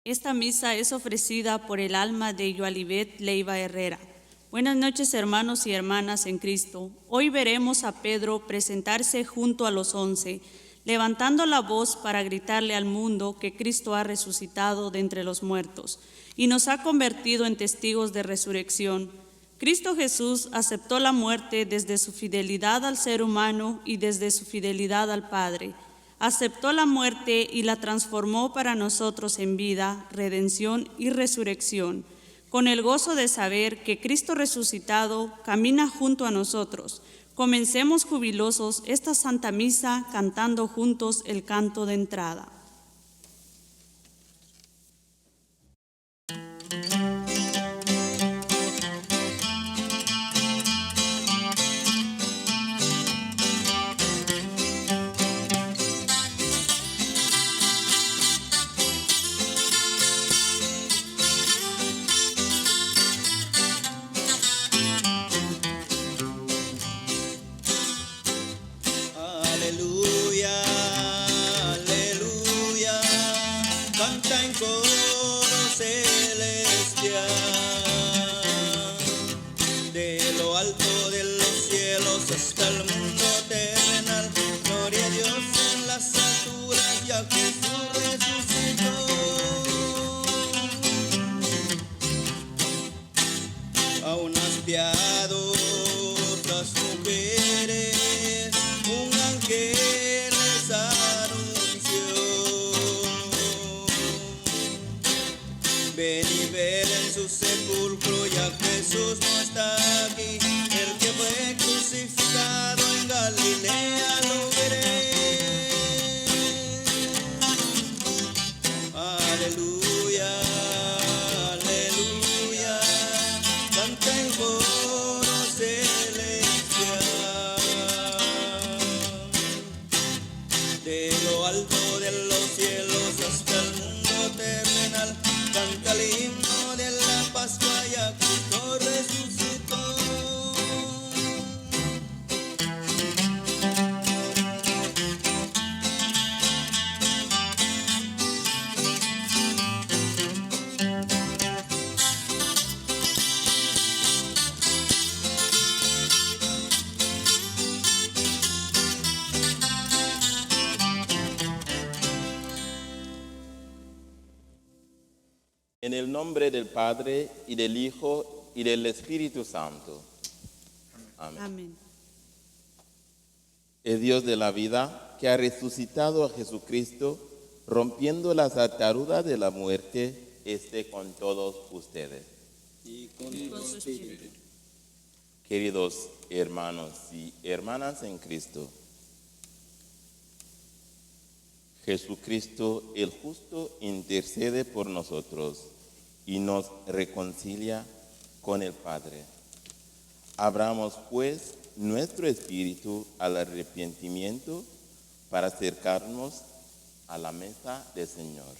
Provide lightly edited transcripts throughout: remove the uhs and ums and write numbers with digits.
Esta misa es ofrecida por el alma de Yoalibet Leiva Herrera. Buenas noches, hermanos y hermanas en Cristo. Hoy veremos a Pedro presentarse junto a los 11, levantando la voz para gritarle al mundo que Cristo ha resucitado de entre los muertos y nos ha convertido en testigos de resurrección. Cristo Jesús aceptó la muerte desde su fidelidad al ser humano y desde su fidelidad al Padre. Aceptó la muerte y la transformó para nosotros en vida, redención y resurrección, con el gozo de saber que Cristo resucitado camina junto a nosotros. Comencemos jubilosos esta Santa Misa cantando juntos el canto de entrada. En el nombre del Padre, y del Hijo, y del Espíritu Santo. Amén. Amén. El Dios de la vida, que ha resucitado a Jesucristo, rompiendo las ataduras de la muerte, esté con todos ustedes. Y con tu espíritu. Queridos hermanos y hermanas en Cristo, Jesucristo el justo intercede por nosotros y nos reconcilia con el Padre. Abramos pues nuestro espíritu al arrepentimiento para acercarnos a la mesa del Señor.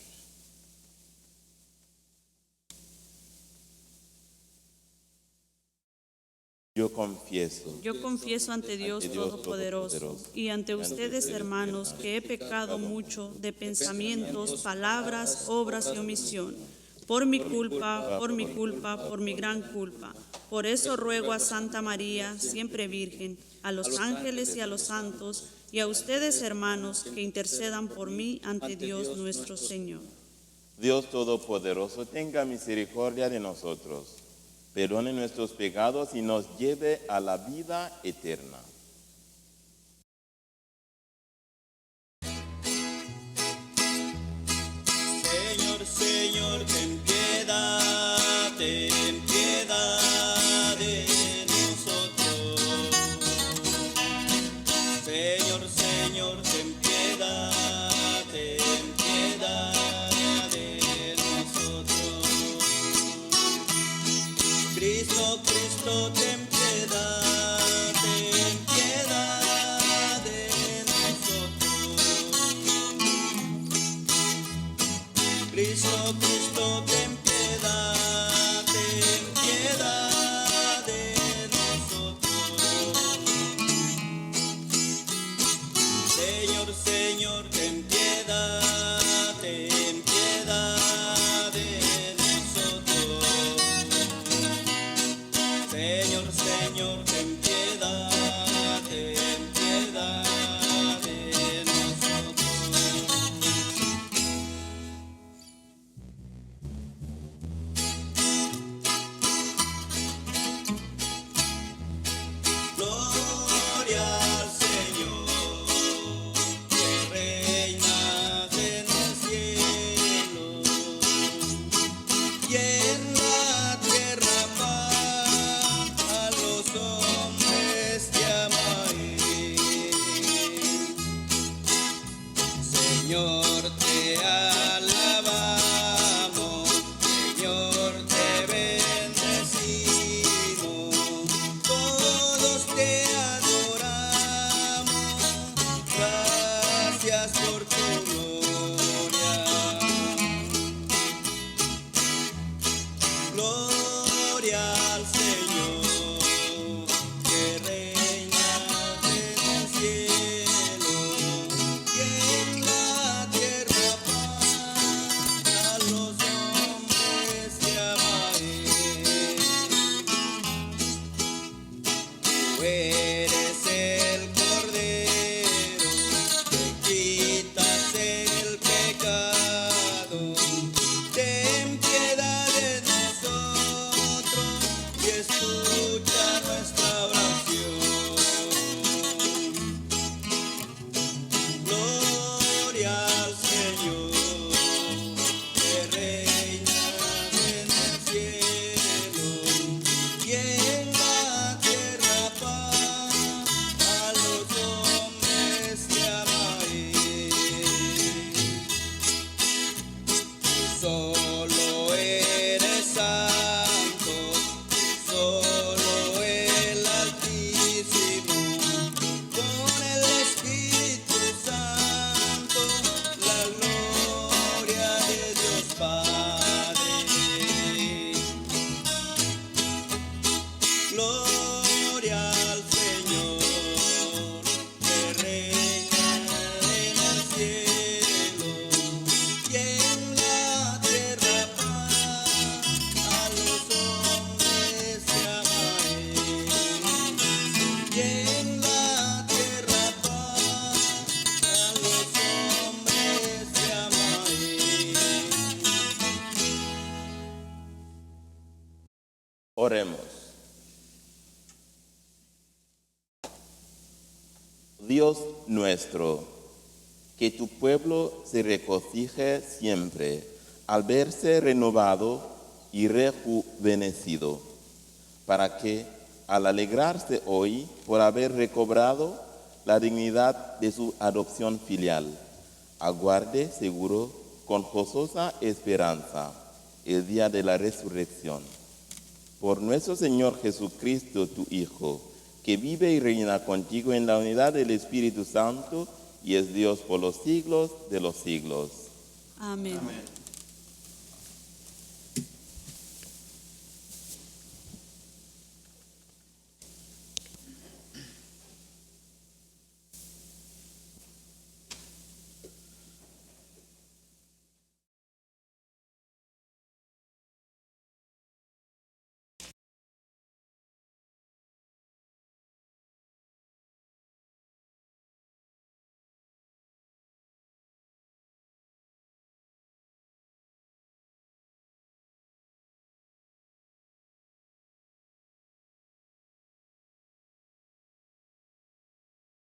Yo confieso ante Dios Todopoderoso y ante ustedes, hermanos, que he pecado mucho de pensamientos, palabras, obras y omisión. Por mi culpa, por mi gran culpa. Por eso ruego a Santa María, siempre Virgen, a los ángeles y a los santos, y a ustedes, hermanos, que intercedan por mí ante Dios nuestro Señor. Dios Todopoderoso, tenga misericordia de nosotros, perdone nuestros pecados y nos lleve a la vida eterna. Señor, Señor, ten piedad de nosotros. Señor, Señor, ten piedad de nosotros. Cristo, Cristo, ten piedad de nosotros. Cristo, Cristo, ten piedad de nosotros. Señor, Señor, ten piedad Señor, te alabamos, Señor, te bendecimos, todos te adoramos, gracias por tu gloria. Gloria al Señor, que reina en el cielo y en la tierra paz a los hombres que ama Él. Tú eres el Cordero que quitas el pecado. Ten piedad de nosotros y escucha nuestra oración. Gloria al Señor, que reina en el cielo y en la tierra paz a los hombres que ama Él. Solo eres santo, solo el Altísimo, con el Espíritu Santo, la gloria de Dios Padre. Gloria al Señor, que reina en el cielo y en la tierra paz a los hombres que ama Él. Y en la tierra paz a los hombres que ama Él. Oremos. Dios nuestro, que tu pueblo se regocije siempre al verse renovado y rejuvenecido, para que, al alegrarse hoy por haber recobrado la dignidad de su adopción filial, aguarde seguro con gozosa esperanza el día de la resurrección. Por nuestro Señor Jesucristo, tu Hijo, que vive y reina contigo en la unidad del Espíritu Santo y es Dios por los siglos de los siglos. Amén.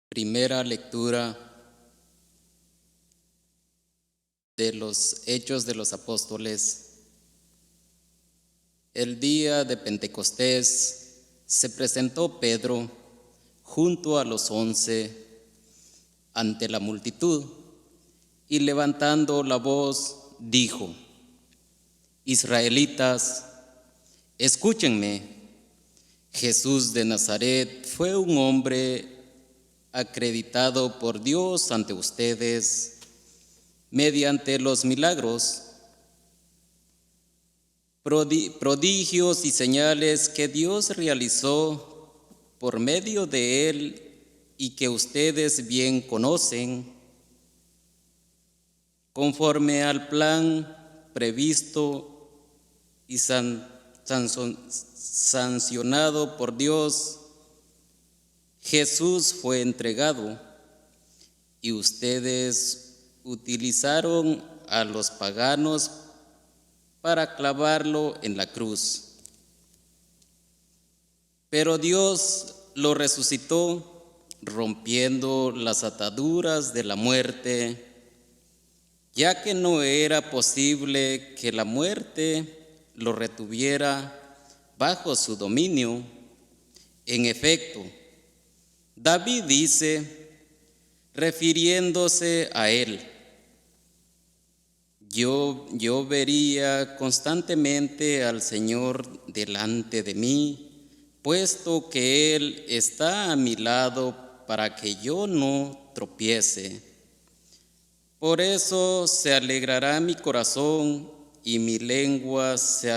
Primera lectura de los Hechos de los Apóstoles. El día de Pentecostés se presentó Pedro junto a los 11 ante la multitud y levantando la voz dijo: Israelitas, escúchenme. Jesús de Nazaret fue un hombre acreditado por Dios ante ustedes mediante los milagros, prodigios y señales que Dios realizó por medio de él y que ustedes bien conocen, conforme al plan previsto y sancionado por Dios. Jesús fue entregado y ustedes utilizaron a los paganos para clavarlo en la cruz. Pero Dios lo resucitó, rompiendo las ataduras de la muerte, ya que no era posible que la muerte lo retuviera bajo su dominio. En efecto, David dice, refiriéndose a él: yo vería constantemente al Señor delante de mí, puesto que Él está a mi lado para que yo no tropiece. Por eso se alegrará mi corazón y mi lengua se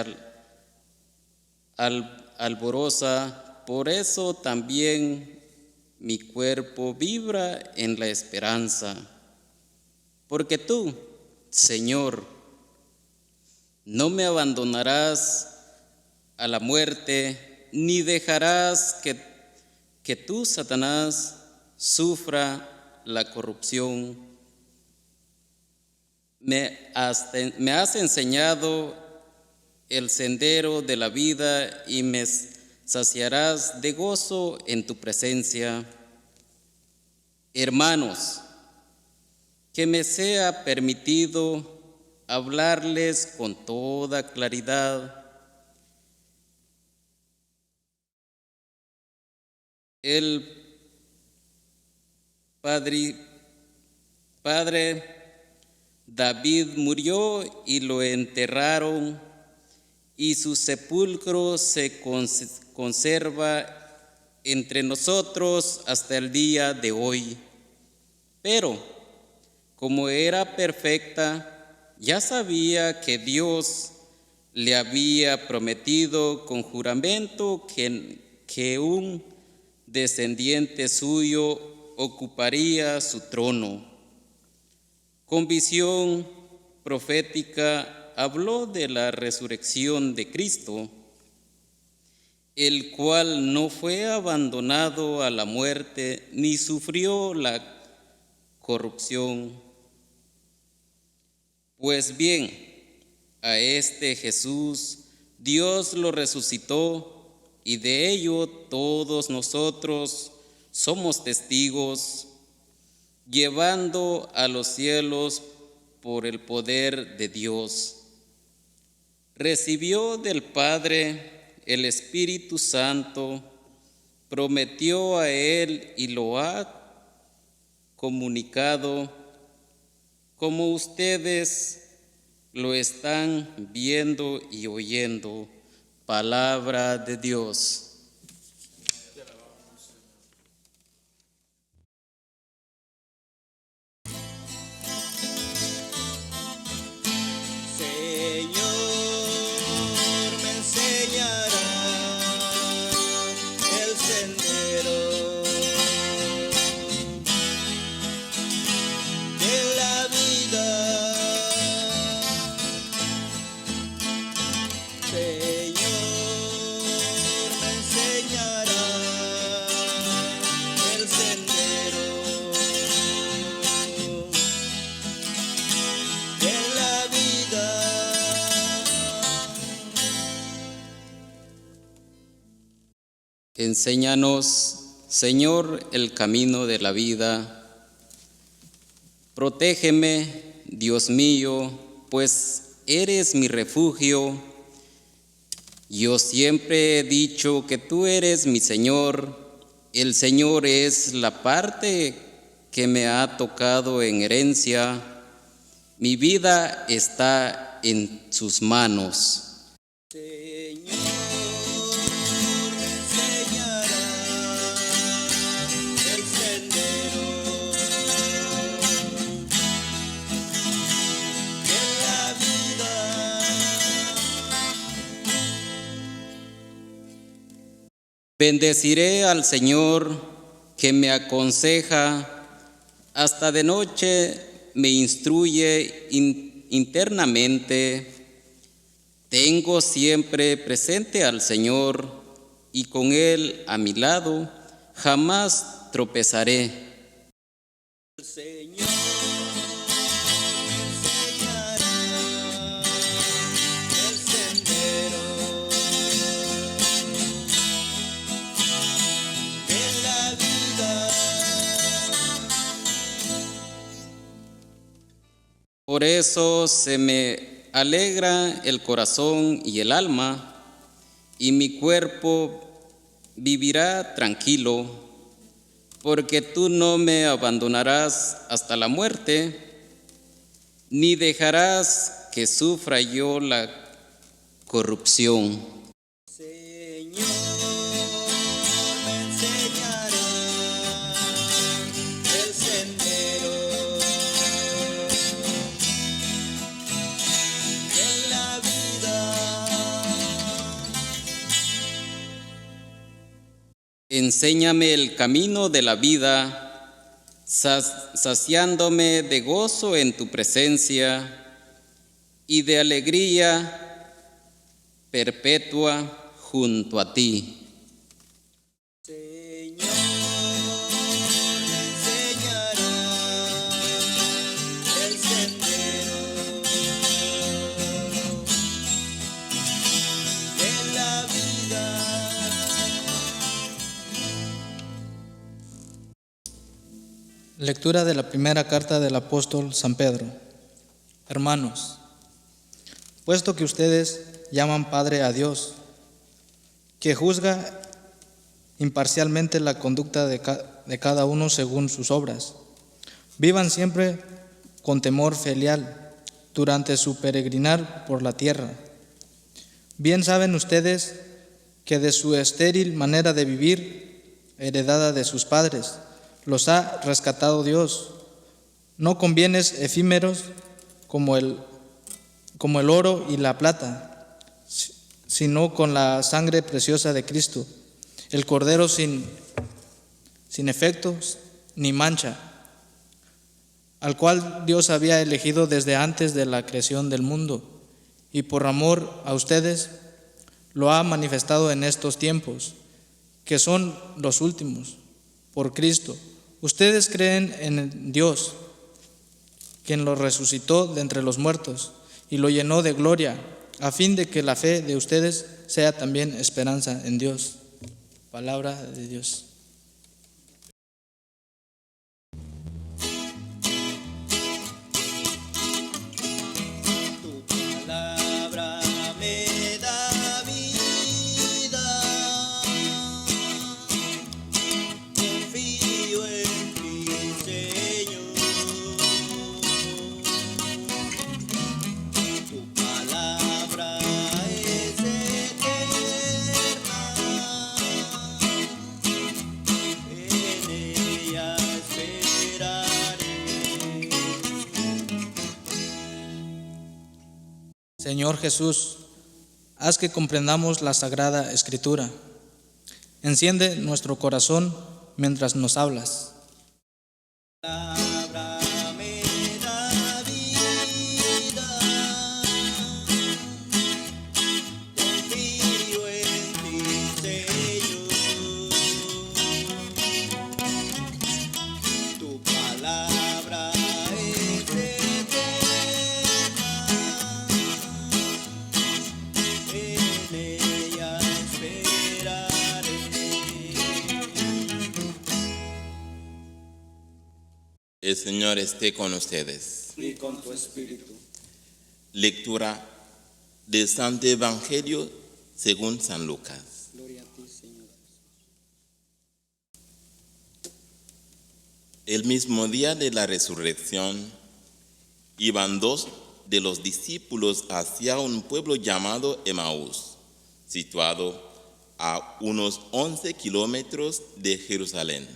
alboroza. Por eso también mi cuerpo vibra en la esperanza. Porque tú, Señor, no me abandonarás a la muerte, ni dejarás que tú, Satanás, sufra la corrupción. Me has enseñado el sendero de la vida y me saciarás de gozo en tu presencia. Hermanos, que me sea permitido hablarles con toda claridad. El padre David murió y lo enterraron, y su sepulcro se conserva entre nosotros hasta el día de hoy. Pero, como era perfecta, ya sabía que Dios le había prometido con juramento que un descendiente suyo ocuparía su trono. Con visión profética habló de la resurrección de Cristo, el cual no fue abandonado a la muerte ni sufrió la corrupción. Pues bien, a este Jesús Dios lo resucitó, y de ello todos nosotros somos testigos, llevando a los cielos por el poder de Dios. Recibió del Padre el Espíritu Santo, prometió a él y lo ha comunicado, como ustedes lo están viendo y oyendo. Palabra de Dios. Señor, me enseñará el sendero de la vida. Señor, me enseñará el sendero de la vida. Enséñanos, Señor, el camino de la vida. Protégeme, Dios mío, pues eres mi refugio. Yo siempre he dicho que tú eres mi Señor. El Señor es la parte que me ha tocado en herencia. Mi vida está en sus manos. Señor, me enseñará el sendero de la vida. Bendeciré al Señor que me aconseja, hasta de noche me instruye internamente. Tengo siempre presente al Señor y con Él a mi lado jamás tropezaré. El Señor me enseñará el sendero de la vida. Por eso se me alegra el corazón y el alma, y mi cuerpo vivirá tranquilo, porque tú no me abandonarás hasta la muerte, ni dejarás que sufra yo la corrupción. Señor, me enseñará el sendero de la vida. Enséñame el camino de la vida, saciándome de gozo en tu presencia y de alegría perpetua junto a ti. Señor, me enseñará el sendero de la vida. Lectura de la primera carta del apóstol San Pedro. Hermanos, puesto que ustedes llaman Padre a Dios, que juzga imparcialmente la conducta de cada uno según sus obras, vivan siempre con temor filial durante su peregrinar por la tierra. Bien saben ustedes que de su estéril manera de vivir, heredada de sus padres, los ha rescatado Dios, no con bienes efímeros como el oro y la plata, sino con la sangre preciosa de Cristo, el Cordero sin efectos ni mancha, al cual Dios había elegido desde antes de la creación del mundo, y por amor a ustedes lo ha manifestado en estos tiempos, que son los últimos, por Cristo. Ustedes creen en Dios, quien lo resucitó de entre los muertos y lo llenó de gloria, a fin de que la fe de ustedes sea también esperanza en Dios. Palabra de Dios. Tu palabra me da vida, confío en ti, Señor. Tu palabra es eterna, en ella esperaré. Señor Jesús, haz que comprendamos la Sagrada Escritura. Enciende nuestro corazón mientras nos hablas. Palabra me da vida, confío en ti, Señor. Tu palabra es eterna, en ella esperaré. El Señor esté con ustedes. Y con tu espíritu. Lectura del Santo Evangelio según San Lucas. Gloria a ti, Señor. El mismo día de la resurrección, iban dos de los discípulos hacia un pueblo llamado Emaús, situado a unos 11 kilómetros de Jerusalén,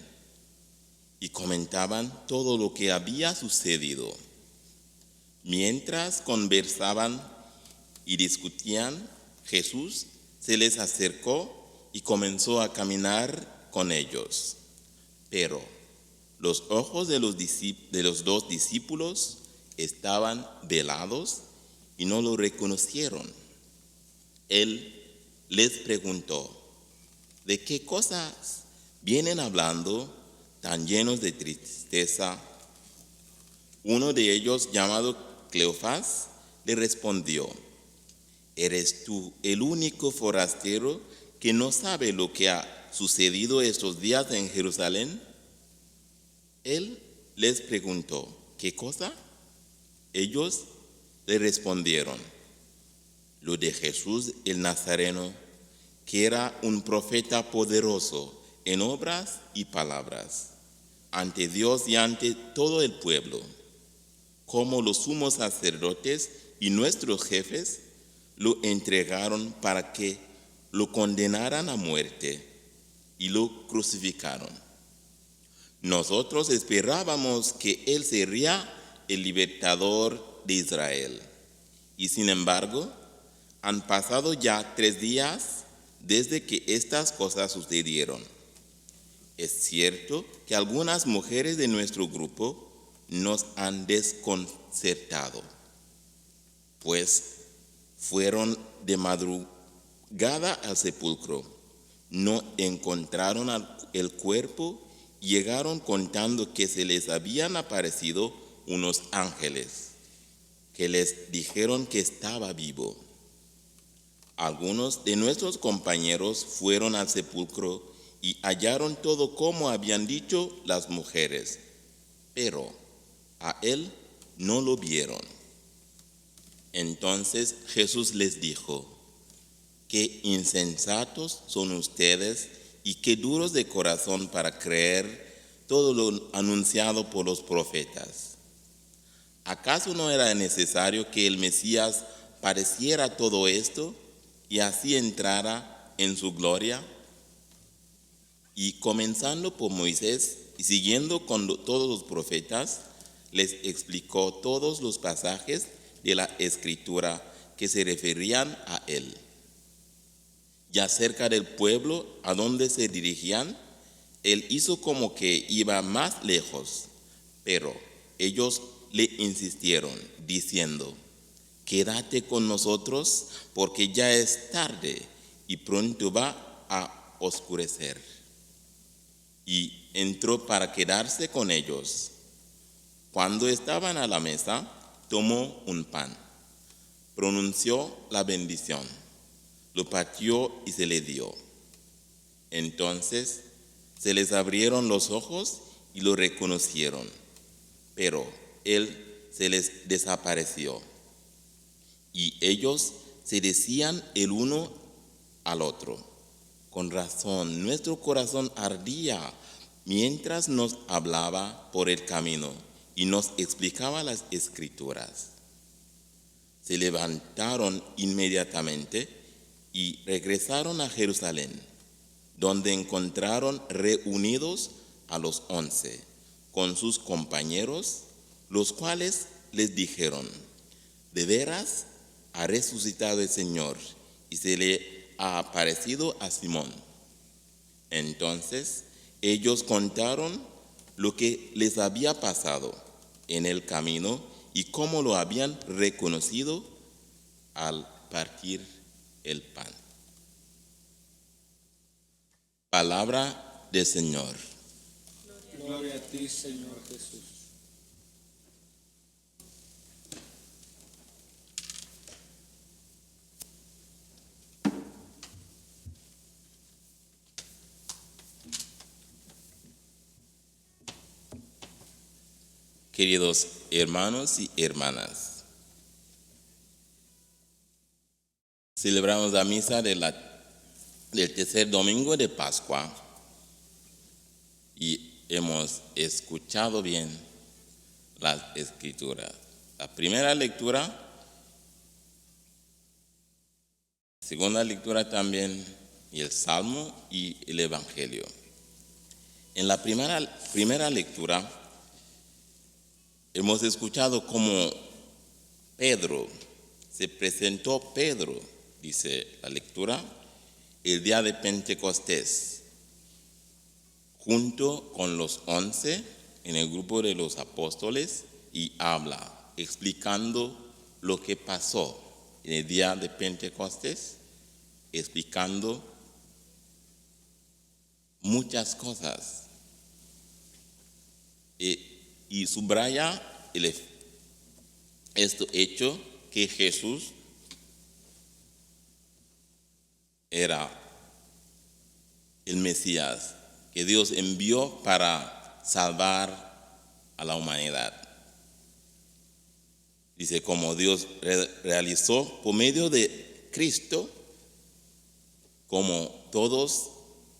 y comentaban todo lo que había sucedido. Mientras conversaban y discutían, Jesús se les acercó y comenzó a caminar con ellos. Pero los ojos de los dos discípulos estaban velados y no lo reconocieron. Él les preguntó: ¿de qué cosas vienen hablando tan llenos de tristeza? Uno de ellos, llamado Cleofás, le respondió: ¿eres tú el único forastero que no sabe lo que ha sucedido estos días en Jerusalén? Él les preguntó: ¿qué cosa? Ellos le respondieron: lo de Jesús el Nazareno, que era un profeta poderoso en obras y palabras, ante Dios y ante todo el pueblo. cómo los sumos sacerdotes y nuestros jefes lo entregaron para que lo condenaran a muerte y lo crucificaron. Nosotros esperábamos que él sería el libertador de Israel. Y sin embargo, han pasado ya 3 días desde que estas cosas sucedieron. Es cierto que algunas mujeres de nuestro grupo nos han desconcertado, pues fueron de madrugada al sepulcro, no encontraron el cuerpo y llegaron contando que se les habían aparecido unos ángeles que les dijeron que estaba vivo. Algunos de nuestros compañeros fueron al sepulcro y hallaron todo como habían dicho las mujeres, pero a él no lo vieron. Entonces Jesús les dijo: qué insensatos son ustedes y qué duros de corazón para creer todo lo anunciado por los profetas. ¿Acaso no era necesario que el Mesías padeciera todo esto y así entrara en su gloria? Y comenzando por Moisés y siguiendo con todos los profetas, les explicó todos los pasajes de la Escritura que se referían a él. Ya cerca del pueblo a donde se dirigían, él hizo como que iba más lejos, pero ellos le insistieron, diciendo: quédate con nosotros, porque ya es tarde y pronto va a oscurecer. Y entró para quedarse con ellos. Cuando estaban a la mesa, tomó un pan, pronunció la bendición, lo partió y se le dio. Entonces se les abrieron los ojos y lo reconocieron, pero él se les desapareció. Y ellos se decían el uno al otro: con razón, nuestro corazón ardía mientras nos hablaba por el camino y nos explicaba las Escrituras. Se levantaron inmediatamente y regresaron a Jerusalén, donde encontraron reunidos a los 11 con sus compañeros, los cuales les dijeron: de veras ha resucitado el Señor y se le ha aparecido a Simón. Entonces ellos contaron lo que les había pasado en el camino y cómo lo habían reconocido al partir el pan. Palabra del Señor. Gloria a ti, Señor Jesús. Queridos hermanos y hermanas, celebramos la misa del tercer domingo de Pascua y hemos escuchado bien las Escrituras. La primera lectura, segunda lectura también, y el Salmo y el Evangelio. En la primera lectura hemos escuchado cómo se presentó Pedro, dice la lectura, el día de Pentecostés, junto con los 11 en el grupo de los apóstoles, y habla explicando lo que pasó en el día de Pentecostés, explicando muchas cosas. Y subraya este hecho que Jesús era el Mesías que Dios envió para salvar a la humanidad. Dice, como Dios realizó por medio de Cristo, como todos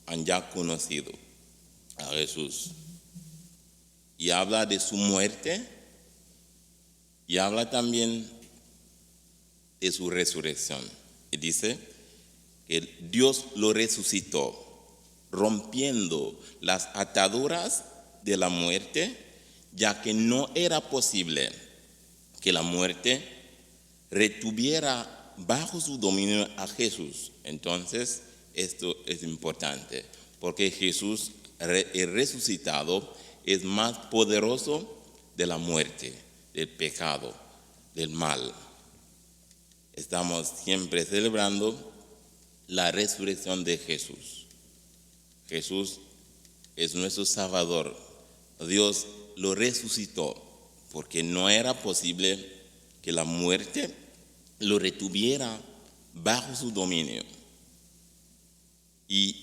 han ya conocido a Jesús. Y habla de su muerte y habla también de su resurrección. Y dice que Dios lo resucitó, rompiendo las ataduras de la muerte, ya que no era posible que la muerte retuviera bajo su dominio a Jesús. Entonces, esto es importante, porque Jesús, el resucitado, es más poderoso de la muerte, del pecado, del mal. Estamos siempre celebrando la resurrección de Jesús. Jesús es nuestro Salvador. Dios lo resucitó porque no era posible que la muerte lo retuviera bajo su dominio. Y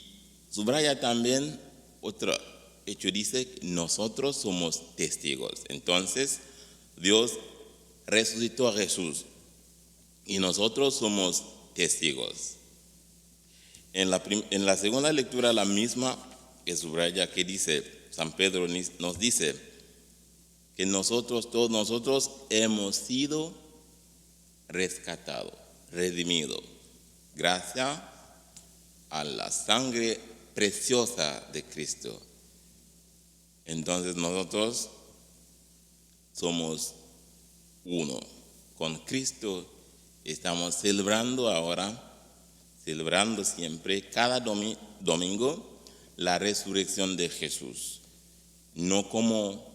subraya también otro hecho, dice que nosotros somos testigos. Entonces, Dios resucitó a Jesús y nosotros somos testigos. En la segunda lectura, la misma que subraya, que dice, San Pedro nos dice que todos nosotros hemos sido rescatados, redimidos, gracias a la sangre preciosa de Cristo. Entonces nosotros somos uno. Con Cristo estamos celebrando ahora, celebrando siempre, cada domingo, la resurrección de Jesús. No como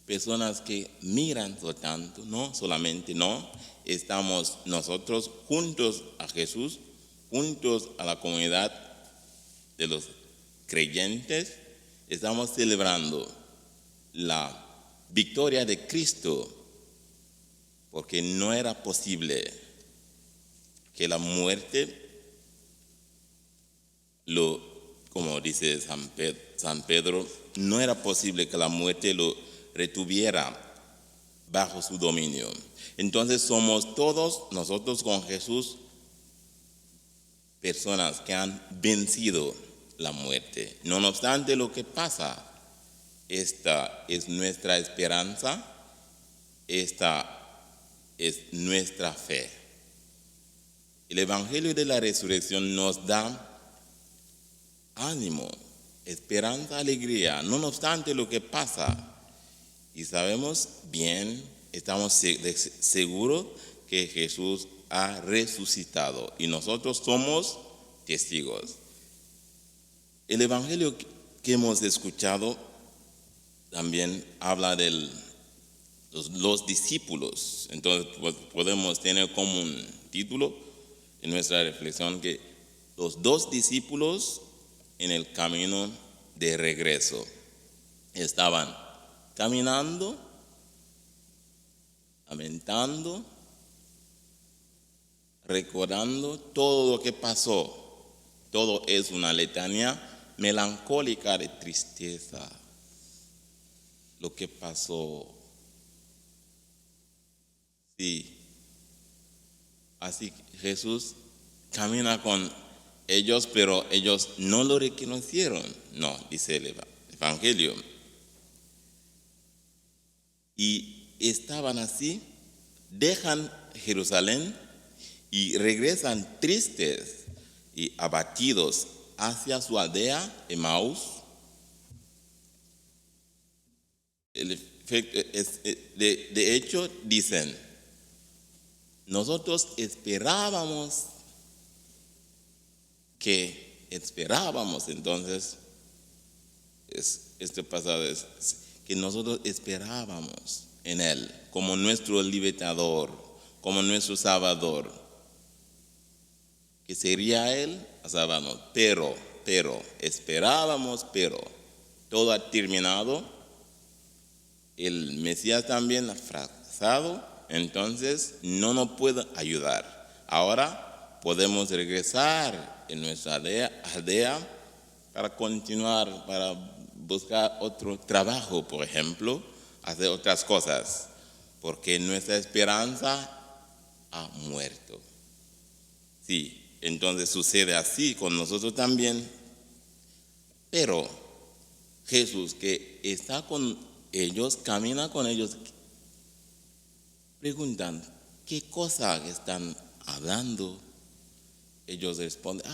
personas que miran tanto, no, solamente no. Estamos nosotros juntos a Jesús, juntos a la comunidad de los creyentes, estamos celebrando la victoria de Cristo, porque no era posible que la muerte como dice San Pedro, no era posible que la muerte lo retuviera bajo su dominio. Entonces somos todos nosotros con Jesús personas que han vencido la muerte. No obstante lo que pasa, esta es nuestra esperanza, esta es nuestra fe. El Evangelio de la Resurrección nos da ánimo, esperanza, alegría, no obstante lo que pasa. Y sabemos bien, estamos seguros que Jesús ha resucitado y nosotros somos testigos. El Evangelio que hemos escuchado también habla de los discípulos. Entonces podemos tener como un título en nuestra reflexión que los dos discípulos en el camino de regreso estaban caminando, lamentando, recordando todo lo que pasó. Todo es una letanía melancólica de tristeza. Lo que pasó. Sí. Así que Jesús camina con ellos, pero ellos no lo reconocieron. No, dice el Evangelio. Y estaban así, dejan Jerusalén y regresan tristes y abatidos hacia su aldea, Emaús. De hecho, dicen, nosotros esperábamos, entonces, este pasado es que nosotros esperábamos en Él como nuestro libertador, como nuestro Salvador, que sería Él a salvarnos, pero esperábamos, pero todo ha terminado, el Mesías también ha fracasado, entonces no nos puede ayudar. Ahora podemos regresar en nuestra aldea para continuar, para buscar otro trabajo, por ejemplo, hacer otras cosas, porque nuestra esperanza ha muerto. Sí, entonces sucede así con nosotros también, pero Jesús, que está con ellos caminan con ellos, preguntan, ¿qué cosa están hablando? Ellos responden,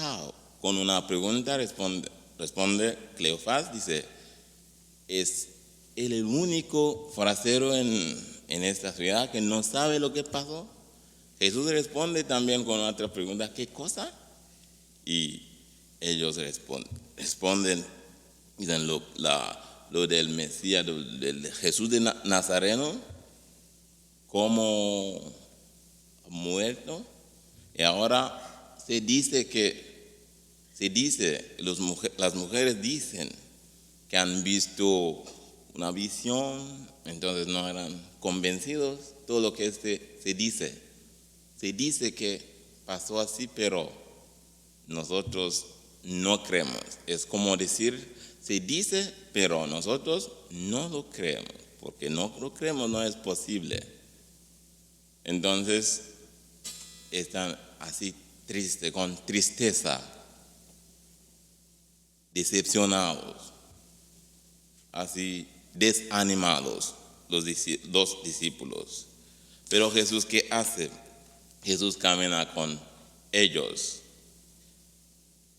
con una pregunta responde Cleofás, dice, es él el único forastero en esta ciudad que no sabe lo que pasó. Jesús responde también con otra pregunta, ¿qué cosa? Y ellos responden, dicen lo del Mesías, del Jesús de Nazareno, como muerto. Y ahora se dice, las mujeres dicen que han visto una visión, entonces no eran convencidos. Todo lo que se dice que pasó así, pero nosotros no creemos. Es como decir, se dice, pero nosotros no lo creemos, porque no lo creemos, no es posible. Entonces están así tristes, con tristeza, decepcionados, así desanimados los dos discípulos. Pero Jesús, ¿qué hace? Jesús camina con ellos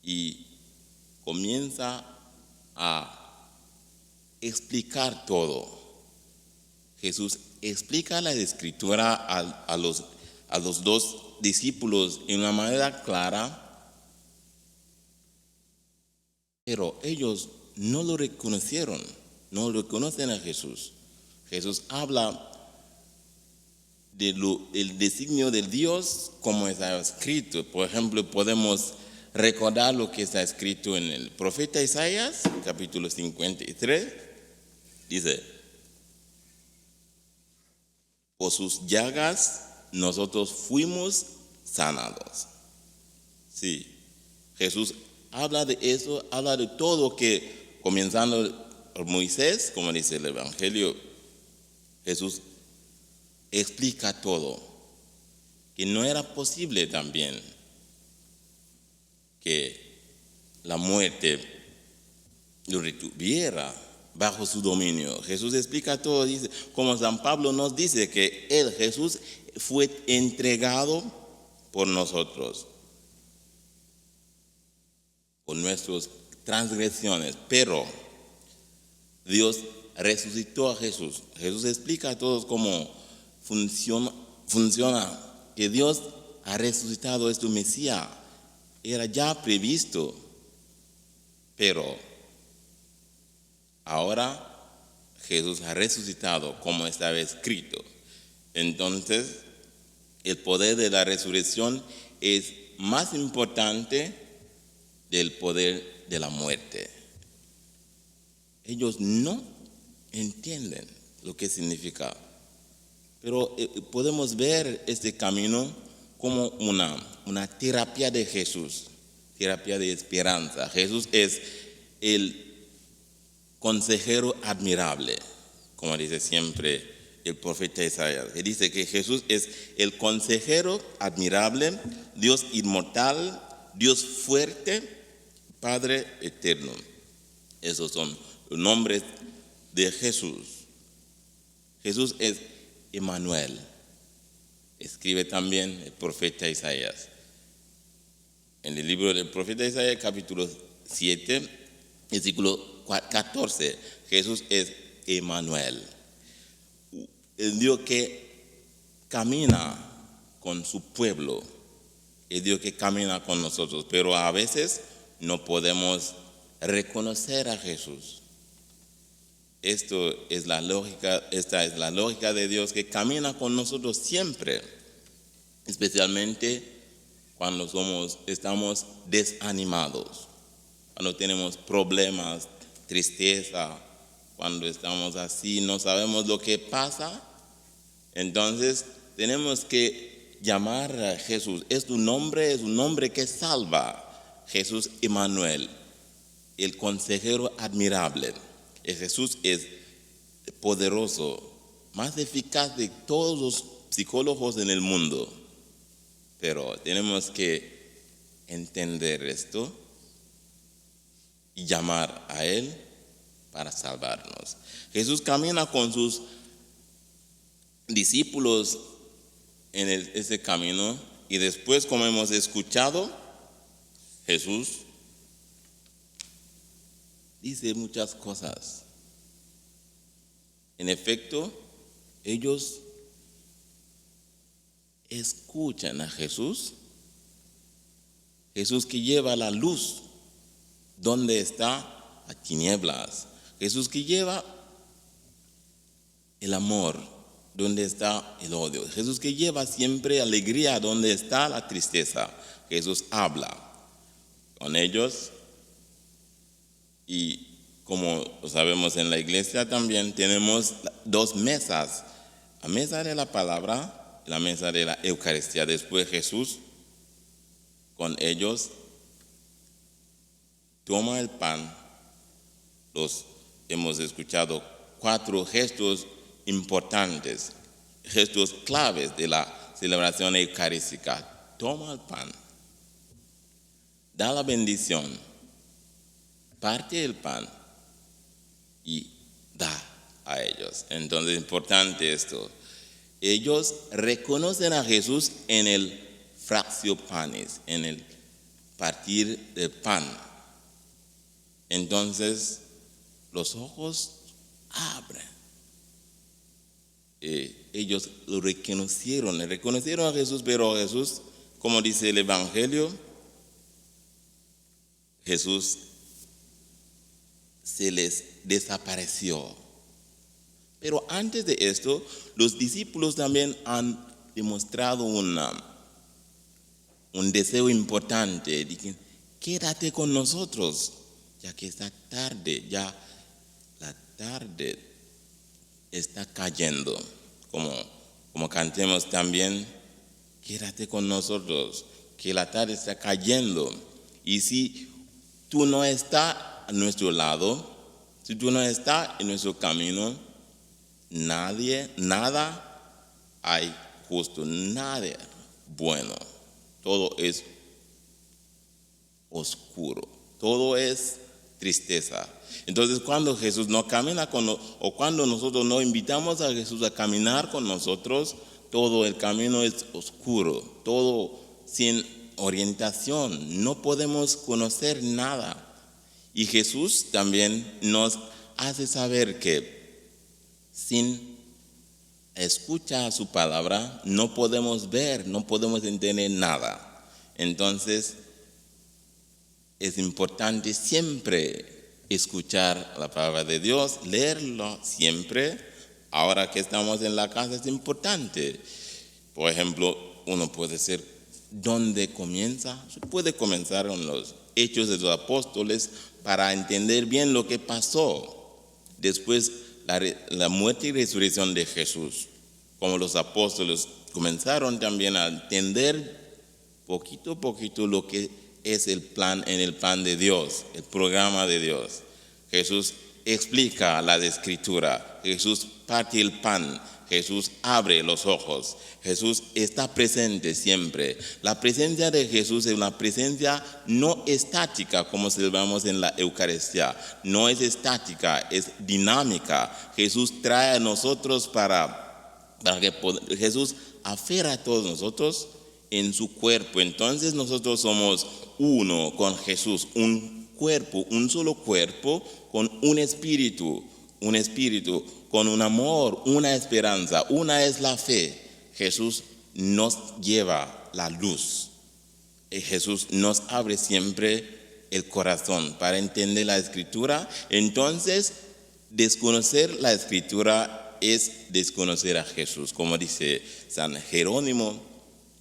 y comienza a explicar todo. Jesús explica la Escritura a los dos discípulos en una manera clara, pero ellos no lo reconocieron, no reconocen a Jesús. Jesús habla del designio del Dios como está escrito. Por ejemplo, podemos recordar lo que está escrito en el profeta Isaías, capítulo 53. Dice, por sus llagas nosotros fuimos sanados. Sí, Jesús habla de eso, habla de todo, que comenzando por Moisés, como dice el Evangelio, Jesús explica todo, que no era posible también que la muerte lo retuviera bajo su dominio. Jesús explica todo, dice, como San Pablo nos dice que él, Jesús, fue entregado por nosotros, por nuestras transgresiones, pero Dios resucitó a Jesús. Jesús explica a todos cómo funciona, que Dios ha resucitado a este Mesías. Era ya previsto, pero ahora Jesús ha resucitado como estaba escrito. Entonces, el poder de la resurrección es más importante del poder de la muerte. Ellos no entienden lo que significa, pero podemos ver este camino como una terapia de Jesús, terapia de esperanza. Jesús es el consejero admirable, como dice siempre el profeta Isaías. Él dice que Jesús es el consejero admirable, Dios inmortal, Dios fuerte, Padre eterno. Esos son los nombres de Jesús. Jesús es Emmanuel. Escribe también el profeta Isaías. En el libro del profeta Isaías, capítulo 7, versículo 14, Jesús es Emmanuel, el Dios que camina con su pueblo, el Dios que camina con nosotros, pero a veces no podemos reconocer a Jesús. Esta es la lógica de Dios, que camina con nosotros siempre, especialmente cuando estamos desanimados, cuando tenemos problemas, tristeza, cuando estamos así, no sabemos lo que pasa. Entonces tenemos que llamar a Jesús. Es un nombre que salva. Jesús Emmanuel, el consejero admirable. Jesús es poderoso, más eficaz de todos los psicólogos en el mundo. Pero tenemos que entender esto y llamar a Él para salvarnos. Jesús camina con sus discípulos en ese camino y después, como hemos escuchado, Jesús dice muchas cosas. En efecto, ellos escuchan a Jesús, Jesús que lleva la luz donde está las tinieblas, Jesús que lleva el amor donde está el odio, Jesús que lleva siempre alegría donde está la tristeza. Jesús habla con ellos y, como lo sabemos en la iglesia, también tenemos dos mesas: la mesa de la palabra, la mesa de la Eucaristía. Después Jesús con ellos toma el pan. Hemos escuchado 4 gestos importantes, gestos claves de la celebración eucarística. Toma el pan, da la bendición, parte el pan y da a ellos. Entonces, importante esto. Ellos reconocen a Jesús en el fractio panis, en el partir del pan. Entonces, los ojos abren. Ellos lo reconocieron a Jesús, pero Jesús, como dice el Evangelio, Jesús se les desapareció. Pero antes de esto, los discípulos también han demostrado un deseo importante. Dicen, quédate con nosotros, ya que está tarde, ya la tarde está cayendo. Como cantemos también, quédate con nosotros, que la tarde está cayendo. Y si tú no estás a nuestro lado, si tú no estás en nuestro camino, nada hay justo, nada bueno. Todo es oscuro, todo es tristeza. Entonces, cuando Jesús no camina o cuando nosotros no invitamos a Jesús a caminar con nosotros, todo el camino es oscuro, todo sin orientación, no podemos conocer nada. Y Jesús también nos hace saber que sin escuchar su palabra no podemos ver, no podemos entender nada. Entonces, es importante siempre escuchar la palabra de Dios, leerlo siempre. Ahora que estamos en la casa es importante. Por ejemplo, uno puede ser, ¿dónde comienza? Se puede comenzar con los Hechos de los Apóstoles para entender bien lo que pasó después la muerte y resurrección de Jesús. Como los apóstoles comenzaron también a entender poquito a poquito lo que es el plan de Dios, el programa de Dios. Jesús explica la Escritura, Jesús parte el pan, Jesús abre los ojos, Jesús está presente siempre. La presencia de Jesús es una presencia no estática como celebramos en la Eucaristía, no es estática, es dinámica. Jesús trae a nosotros para que Jesús aferra a todos nosotros en su cuerpo. Entonces nosotros somos uno con Jesús, un cuerpo, un solo cuerpo, con un espíritu, con un amor, una esperanza. Una es la fe. Jesús nos lleva la luz. Jesús nos abre siempre el corazón para entender la Escritura. Entonces, desconocer la Escritura es desconocer a Jesús, como dice San Jerónimo.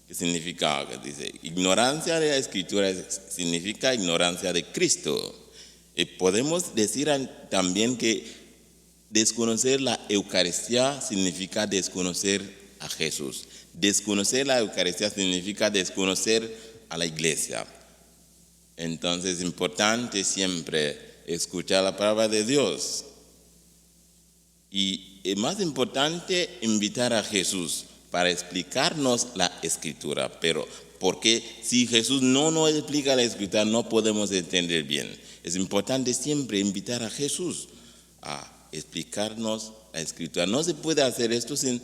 ¿Qué significa? Dice, ignorancia de la Escritura significa ignorancia de Cristo. Y podemos decir también que desconocer la Eucaristía significa desconocer a Jesús. Desconocer la Eucaristía significa desconocer a la iglesia. Entonces es importante siempre escuchar la palabra de Dios. Y es más importante invitar a Jesús para explicarnos la Escritura, pero porque si Jesús no nos explica la Escritura no podemos entender bien. Es importante siempre invitar a Jesús a explicarnos la Escritura. No se puede hacer esto sin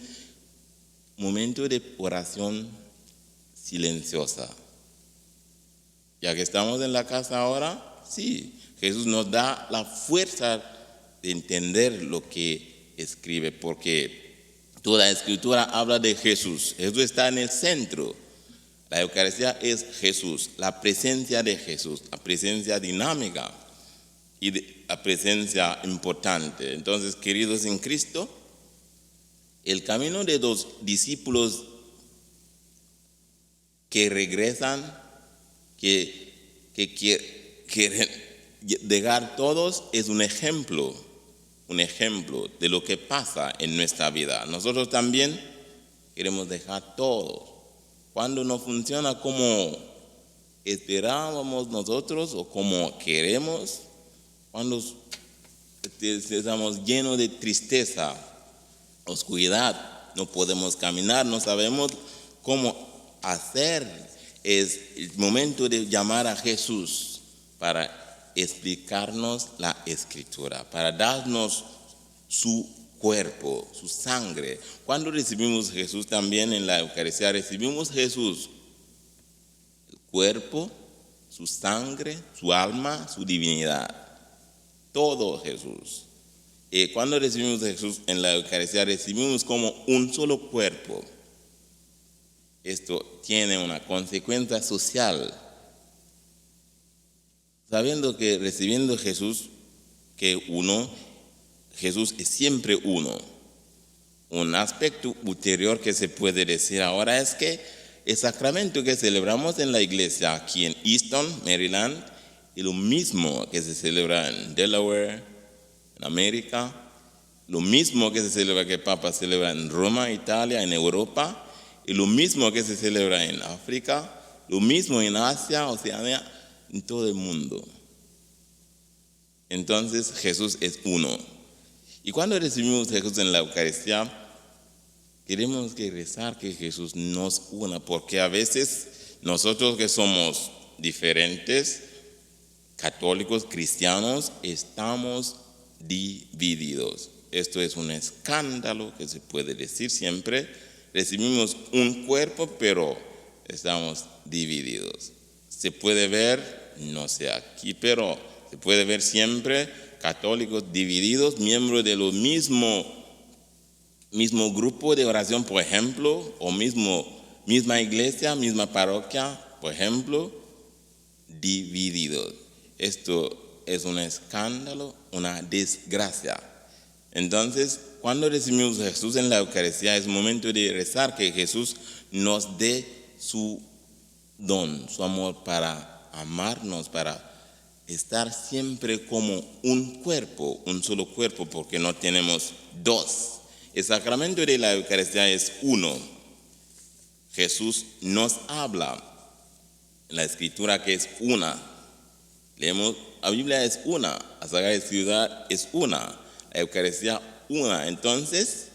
momento de oración silenciosa. Ya que estamos en la casa ahora, sí, Jesús nos da la fuerza de entender lo que escribe, porque toda la Escritura habla de Jesús. Jesús está en el centro. La Eucaristía es Jesús, la presencia de Jesús, la presencia dinámica y la presencia importante. Entonces, queridos en Cristo, el camino de los discípulos que regresan, que quieren dejar todos, es un ejemplo de lo que pasa en nuestra vida. Nosotros también queremos dejar todo. Cuando no funciona como esperábamos nosotros o como queremos, cuando estamos llenos de tristeza, oscuridad, no podemos caminar, no sabemos cómo hacer, es el momento de llamar a Jesús para explicarnos la Escritura, para darnos su cuerpo, su sangre. Cuando recibimos Jesús también en la Eucaristía, recibimos Jesús, el cuerpo, su sangre, su alma, su divinidad. Todo Jesús. Cuando recibimos a Jesús en la Eucaristía, recibimos como un solo cuerpo. Esto tiene una consecuencia social. Sabiendo que recibiendo Jesús, Jesús es siempre uno. Un aspecto ulterior que se puede decir ahora es que el sacramento que celebramos en la iglesia aquí en Easton, Maryland, es lo mismo que se celebra en Delaware, en América, lo mismo que se celebra, que el Papa celebra en Roma, Italia, en Europa, y lo mismo que se celebra en África, lo mismo en Asia, Oceanía, en todo el mundo. Entonces Jesús es uno. Y cuando recibimos a Jesús en la Eucaristía, queremos que rezar que Jesús nos una, porque a veces nosotros que somos diferentes, católicos, cristianos, estamos divididos. Esto es un escándalo que se puede decir siempre. Recibimos un cuerpo, pero estamos divididos. Se puede ver, no sé aquí, pero se puede ver siempre católicos divididos, miembros de lo mismo grupo de oración, por ejemplo, o misma iglesia, misma parroquia, por ejemplo, divididos. Esto es un escándalo, una desgracia. Entonces, cuando recibimos a Jesús en la Eucaristía, es momento de rezar que Jesús nos dé su don, su amor para amarnos, para estar siempre como un cuerpo, un solo cuerpo, porque no tenemos dos. El sacramento de la Eucaristía es uno. Jesús nos habla en la Escritura que es una. Leemos, la Biblia es una, la Sagrada Escritura es una, la Eucaristía una. Entonces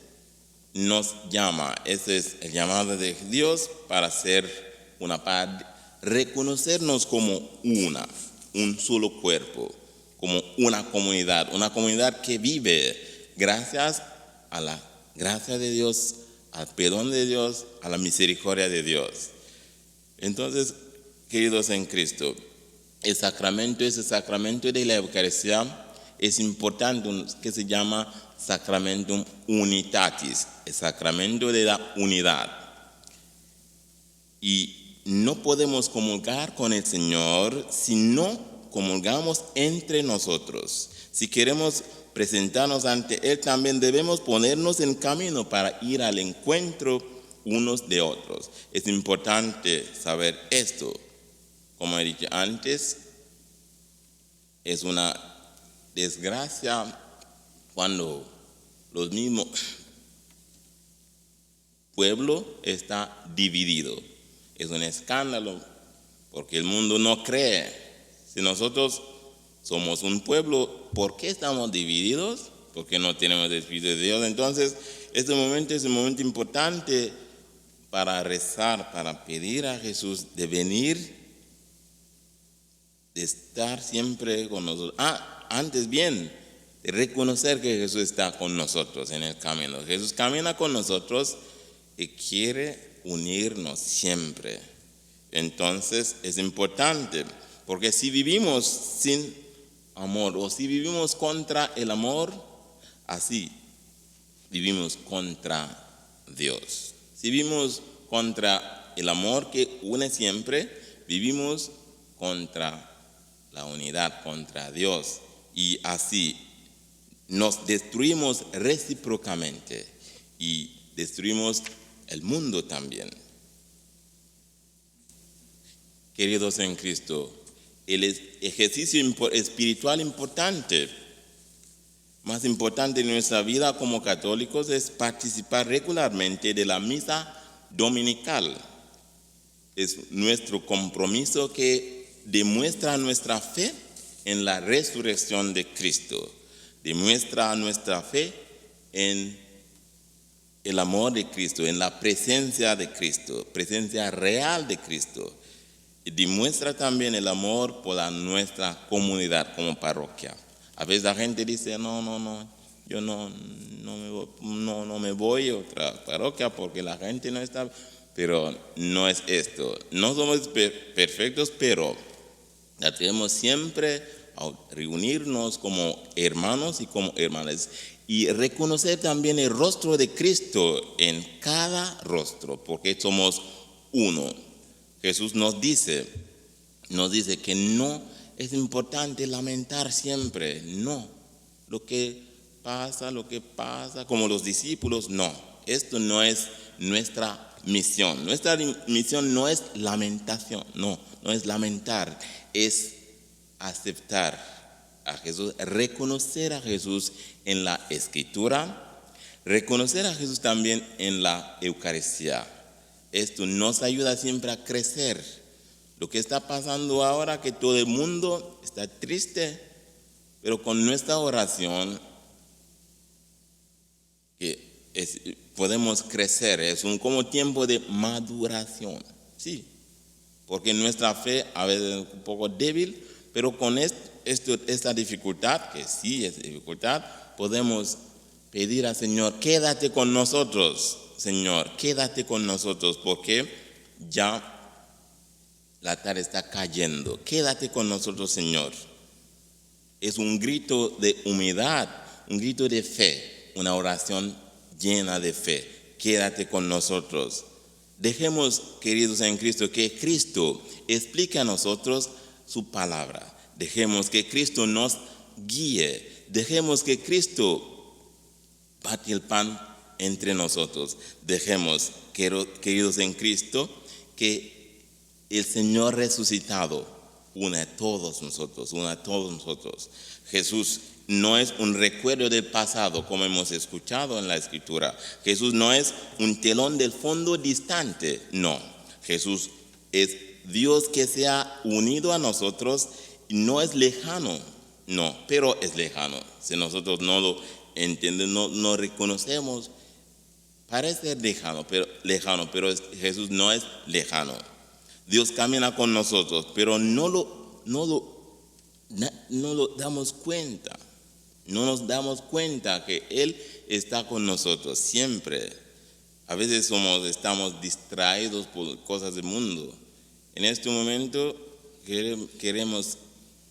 nos llama, ese es el llamado de Dios para ser una, para reconocernos como una, un solo cuerpo, como una comunidad que vive gracias a la gracia de Dios, al perdón de Dios, a la misericordia de Dios. Entonces, queridos en Cristo, ese sacramento de la Eucaristía es importante, que se llama Sacramentum Unitatis, el sacramento de la unidad. Y no podemos comulgar con el Señor si no comulgamos entre nosotros. Si queremos presentarnos ante Él, también debemos ponernos en camino para ir al encuentro unos de otros. Es importante saber esto. Como he dicho antes, es una desgracia cuando los mismos pueblo está dividido. Es un escándalo porque el mundo no cree. Si nosotros somos un pueblo, ¿por qué estamos divididos? Porque no tenemos el Espíritu de Dios. Entonces, este momento es un momento importante para rezar, para pedir a Jesús de venir, de estar siempre con nosotros. Antes bien, de reconocer que Jesús está con nosotros en el camino. Jesús camina con nosotros y quiere unirnos siempre. Entonces es importante, porque si vivimos sin amor o si vivimos contra el amor, así vivimos contra Dios. Si vivimos contra el amor que une siempre, vivimos contra la unidad, contra Dios, y así nos destruimos recíprocamente y destruimos el mundo también. Queridos en Cristo, el ejercicio espiritual importante, más importante en nuestra vida como católicos, es participar regularmente de la misa dominical. Es nuestro compromiso que demuestra nuestra fe en la resurrección de Cristo, demuestra nuestra fe en el amor de Cristo, en la presencia de Cristo, presencia real de Cristo. Y demuestra también el amor por nuestra comunidad como parroquia. A veces la gente dice, yo no me voy a otra parroquia porque la gente no está, pero no es esto. No somos perfectos, pero tenemos siempre a reunirnos como hermanos y como hermanas y reconocer también el rostro de Cristo en cada rostro, porque somos uno. Jesús nos dice que no es importante lamentar siempre, no. Lo que pasa, como los discípulos, no. Esto no es nuestra misión. Nuestra misión no es lamentación, no es lamentar, es aceptar a Jesús, reconocer a Jesús en la Escritura, reconocer a Jesús también en la Eucaristía. Esto nos ayuda siempre a crecer. Lo que está pasando ahora, que todo el mundo está triste, pero con nuestra oración podemos crecer. Es como tiempo de maduración, sí, porque nuestra fe a veces es un poco débil, pero con esta dificultad, que sí es dificultad, podemos pedir al Señor, quédate con nosotros, Señor, quédate con nosotros, porque ya la tarde está cayendo. Quédate con nosotros, Señor. Es un grito de humildad, un grito de fe, una oración llena de fe. Quédate con nosotros. Dejemos, queridos en Cristo, que Cristo explique a nosotros su palabra. Dejemos que Cristo nos guíe. Dejemos que Cristo bate el pan entre nosotros. Dejemos, queridos en Cristo, que el Señor resucitado una a todos nosotros. Jesús no es un recuerdo del pasado, como hemos escuchado en la Escritura. Jesús no es un telón del fondo distante, no. Jesús es Dios que se ha unido a nosotros y no es lejano, no, pero es lejano. Si nosotros no lo entendemos, no reconocemos, parece lejano, pero Jesús no es lejano. Dios camina con nosotros, pero no lo damos cuenta. No nos damos cuenta que Él está con nosotros siempre. A veces estamos distraídos por cosas del mundo. En este momento queremos,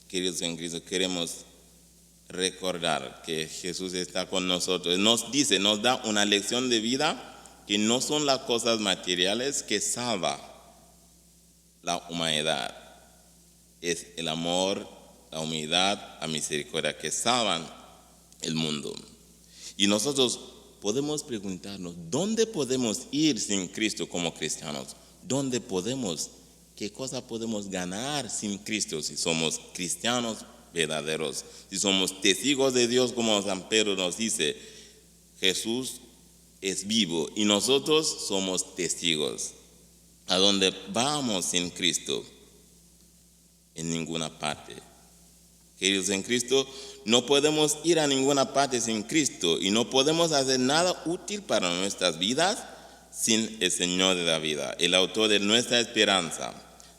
queridos en Cristo, queremos recordar que Jesús está con nosotros. Nos da una lección de vida que no son las cosas materiales que salva la humanidad. Es el amor, la humildad, la misericordia que salvan el mundo. Y nosotros podemos preguntarnos, ¿dónde podemos ir sin Cristo como cristianos? ¿Qué cosa podemos ganar sin Cristo si somos cristianos verdaderos? Si somos testigos de Dios, como San Pedro nos dice, Jesús es vivo y nosotros somos testigos. ¿A dónde vamos sin Cristo? En ninguna parte. Queridos en Cristo, no podemos ir a ninguna parte sin Cristo y no podemos hacer nada útil para nuestras vidas sin el Señor de la vida, el autor de nuestra esperanza.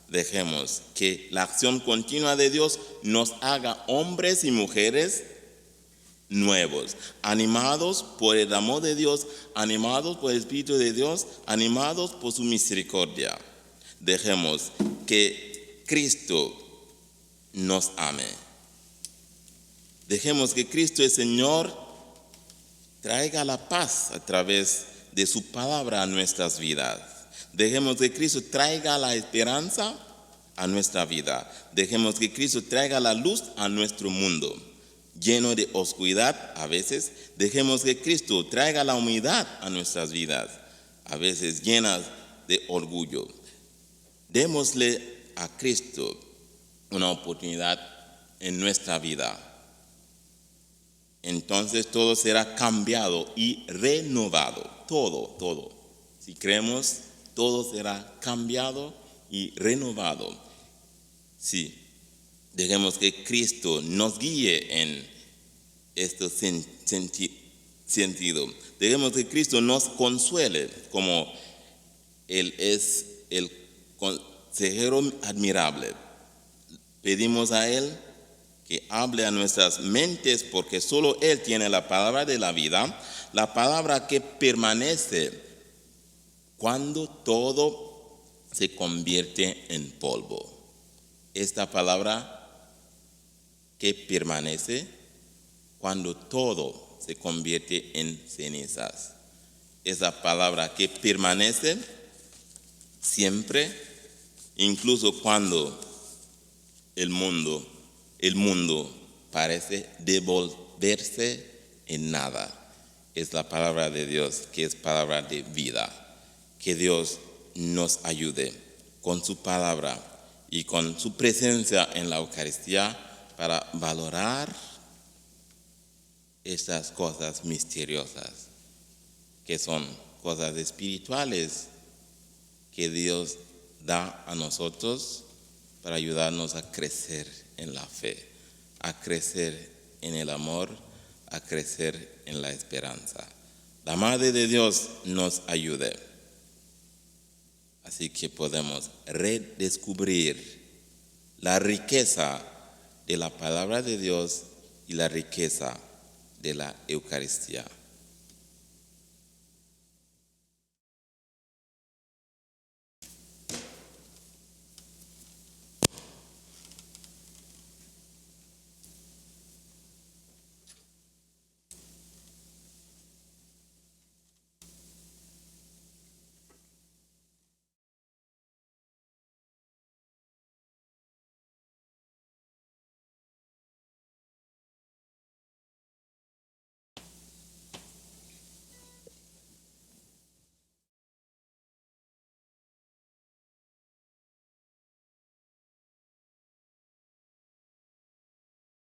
Dejemos que la acción continua de Dios nos haga hombres y mujeres nuevos, animados por el amor de Dios, animados por el Espíritu de Dios, animados por su misericordia. Dejemos que Cristo nos ame. Dejemos que Cristo el Señor traiga la paz a través de su palabra a nuestras vidas. Dejemos que Cristo traiga la esperanza a nuestra vida. Dejemos que Cristo traiga la luz a nuestro mundo, lleno de oscuridad a veces. Dejemos que Cristo traiga la humildad a nuestras vidas, a veces llenas de orgullo. Démosle a Cristo una oportunidad en nuestra vida. Entonces todo será cambiado y renovado. Todo. Si creemos, todo será cambiado y renovado. Sí, dejemos que Cristo nos guíe en este sentido. Dejemos que Cristo nos consuele, como Él es el consejero admirable. Pedimos a Él que hable a nuestras mentes, porque solo Él tiene la palabra de la vida, la palabra que permanece cuando todo se convierte en polvo. Esta palabra que permanece cuando todo se convierte en cenizas. Esa palabra que permanece siempre, incluso cuando el mundo parece devolverse en nada. Es la palabra de Dios, que es palabra de vida. Que Dios nos ayude con su palabra y con su presencia en la Eucaristía para valorar estas cosas misteriosas, que son cosas espirituales que Dios da a nosotros para ayudarnos a crecer en la fe, a crecer en el amor, a crecer en la esperanza. La Madre de Dios nos ayude. Así que podemos redescubrir la riqueza de la palabra de Dios y la riqueza de la Eucaristía.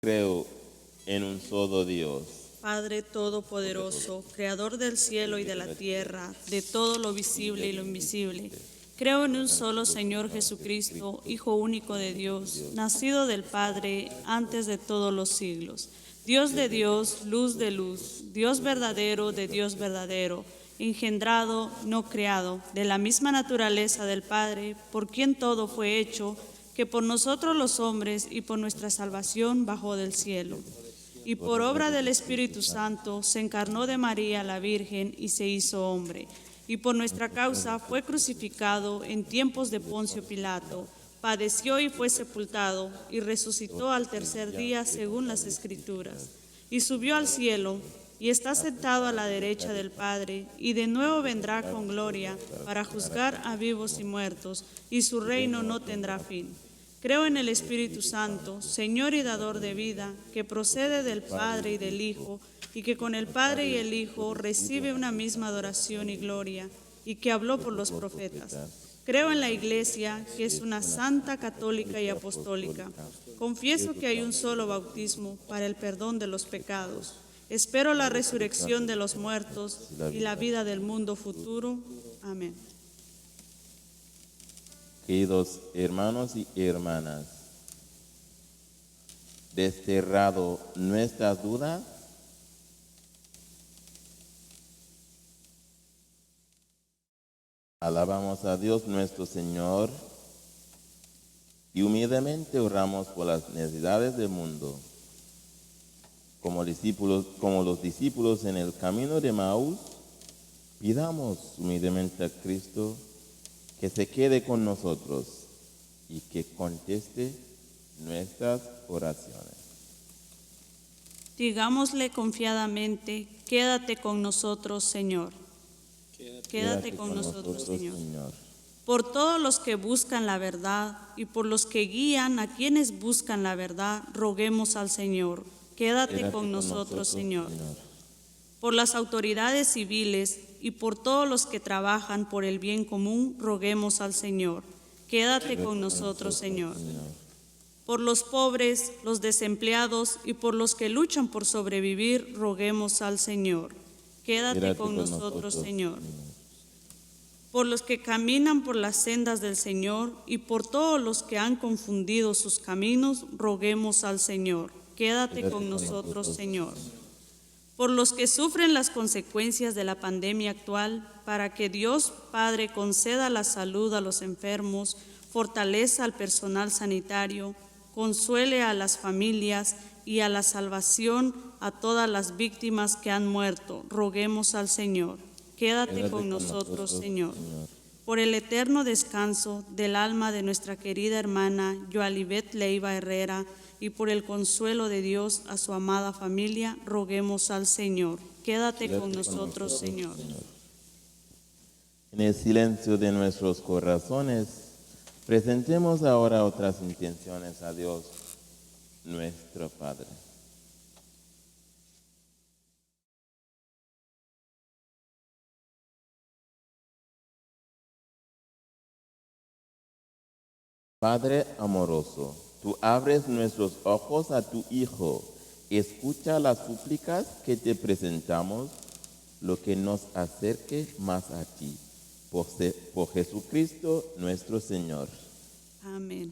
Creo en un solo Dios, Padre Todopoderoso, Creador del cielo y de la tierra, de todo lo visible y lo invisible. Creo en un solo Señor Jesucristo, Hijo único de Dios, nacido del Padre antes de todos los siglos. Dios de Dios, luz de luz, Dios verdadero de Dios verdadero, engendrado, no creado, de la misma naturaleza del Padre, por quien todo fue hecho, que por nosotros los hombres y por nuestra salvación bajó del cielo. Y por obra del Espíritu Santo se encarnó de María la Virgen y se hizo hombre. Y por nuestra causa fue crucificado en tiempos de Poncio Pilato, padeció y fue sepultado, y resucitó al tercer día según las Escrituras. Y subió al cielo, y está sentado a la derecha del Padre, y de nuevo vendrá con gloria para juzgar a vivos y muertos, y su reino no tendrá fin. Creo en el Espíritu Santo, Señor y dador de vida, que procede del Padre y del Hijo, y que con el Padre y el Hijo recibe una misma adoración y gloria, y que habló por los profetas. Creo en la Iglesia, que es una santa, católica y apostólica. Confieso que hay un solo bautismo para el perdón de los pecados. Espero la resurrección de los muertos y la vida del mundo futuro. Amén. queridos hermanos y hermanas, desterrado nuestras dudas, alabamos a Dios nuestro Señor y humildemente oramos por las necesidades del mundo. Como los discípulos en el camino de Maús, pidamos humildemente a Cristo que se quede con nosotros y que conteste nuestras oraciones. Digámosle confiadamente, quédate con nosotros, Señor. Quédate con nosotros, Señor. Por todos los que buscan la verdad y por los que guían a quienes buscan la verdad, roguemos al Señor. Quédate con nosotros, Señor. Por las autoridades civiles y por todos los que trabajan por el bien común, roguemos al Señor. Quédate con nosotros, Señor. Por los pobres, los desempleados y por los que luchan por sobrevivir, roguemos al Señor. Quédate con nosotros, Señor. Por los que caminan por las sendas del Señor y por todos los que han confundido sus caminos, roguemos al Señor. Quédate con nosotros, Señor. Por los que sufren las consecuencias de la pandemia actual, para que Dios Padre conceda la salud a los enfermos, fortaleza al personal sanitario, consuele a las familias y a la salvación a todas las víctimas que han muerto, roguemos al Señor. Quédate con nosotros, Señor. Por el eterno descanso del alma de nuestra querida hermana Yoalibet Leiva Herrera y por el consuelo de Dios a su amada familia, roguemos al Señor. Quédate con nosotros, Señor. En el silencio de nuestros corazones, presentemos ahora otras intenciones a Dios, nuestro Padre. Padre amoroso, tú abres nuestros ojos a tu Hijo, escucha las súplicas que te presentamos, lo que nos acerque más a ti. Por Jesucristo nuestro Señor. Amén.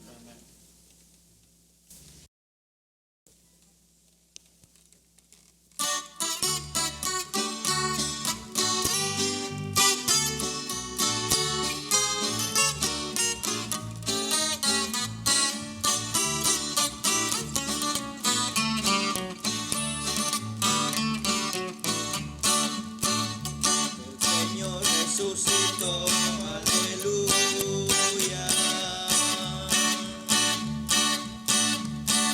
Señor resucitó, aleluya.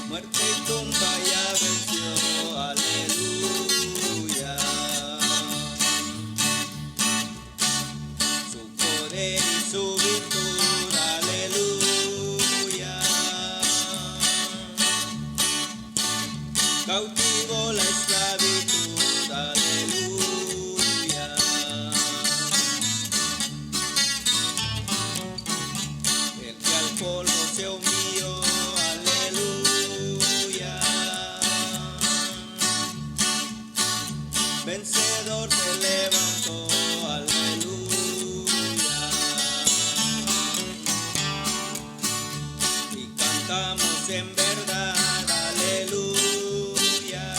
Muerte y tumba ya venció, aleluya. Su poder y su virtud, aleluya. Cautivó la esclavitud, aleluya. El que al polvo se humilló, aleluya. Vencedor se levantó, aleluya. Y cantamos en verdad, aleluya.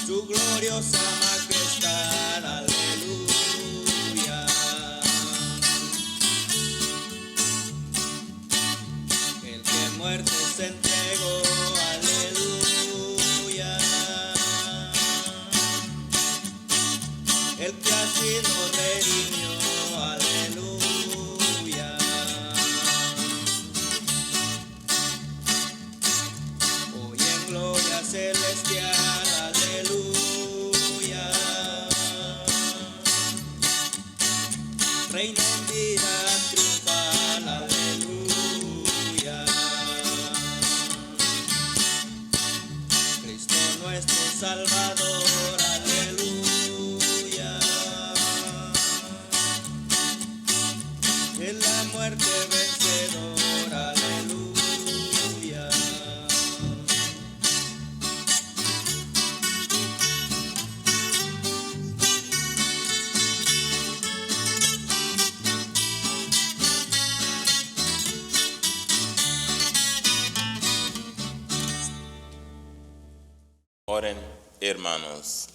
Su gloriosa majestad, aleluya. El que muerte se entregó, aleluya. El que así nos redimió, aleluya. Hoy en gloria celestial, aleluya. Reina en vida triunfal, aleluya. Cristo nuestro Salvador, aleluya. En la muerte vencedor, aleluya. Oren, hermanos,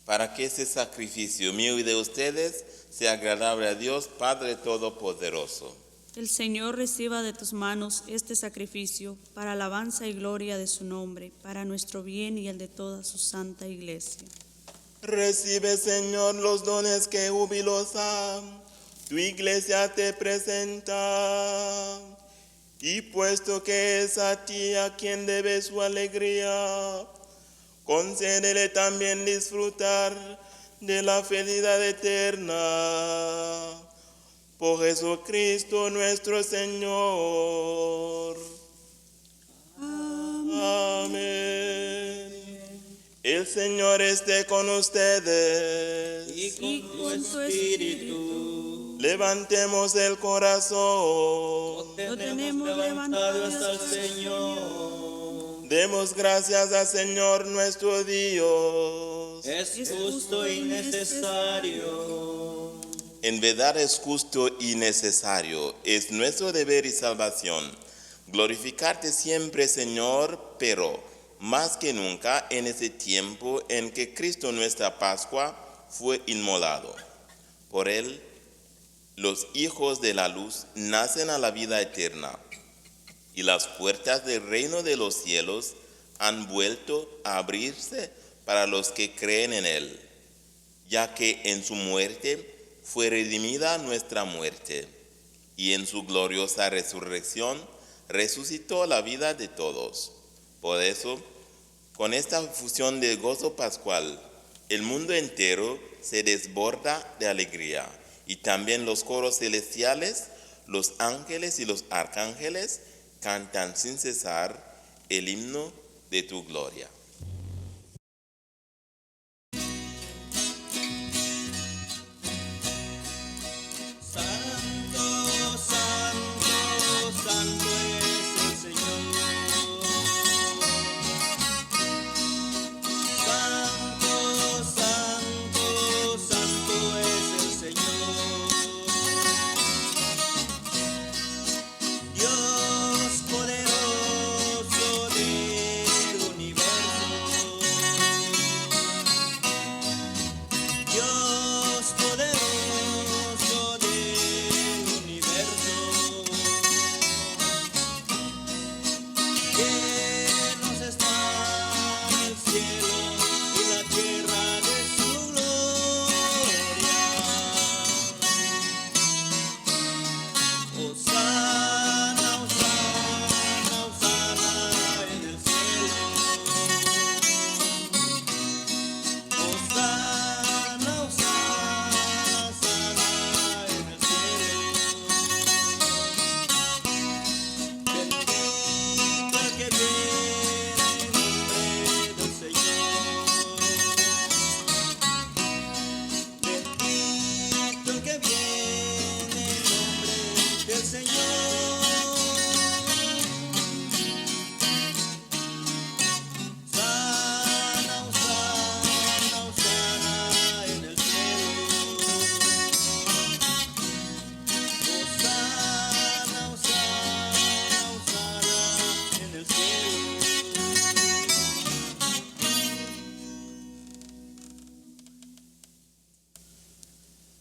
para que ese sacrificio mío y de ustedes sea agradable a Dios Padre Todopoderoso. El Señor reciba de tus manos este sacrificio para alabanza y gloria de su nombre, para nuestro bien y el de toda su santa iglesia. Recibe, Señor, los dones que jubilosa tu iglesia te presenta. Y puesto que es a ti a quien debe su alegría, concédele también disfrutar de la felicidad eterna. Por Jesucristo nuestro Señor. Amén. El Señor esté con ustedes. Y con tu espíritu. Levantemos el corazón. Lo tenemos levantado hasta el Señor. Demos gracias al Señor nuestro Dios. Es justo y necesario. En verdad es justo y necesario, es nuestro deber y salvación glorificarte siempre, Señor, pero más que nunca en ese tiempo en que Cristo nuestra Pascua fue inmolado. Por él, los hijos de la luz nacen a la vida eterna, y las puertas del reino de los cielos han vuelto a abrirse para los que creen en él, ya que en su muerte fue redimida nuestra muerte, y en su gloriosa resurrección resucitó la vida de todos. Por eso, con esta fusión de gozo pascual, el mundo entero se desborda de alegría, y también los coros celestiales, los ángeles y los arcángeles cantan sin cesar el himno de tu gloria.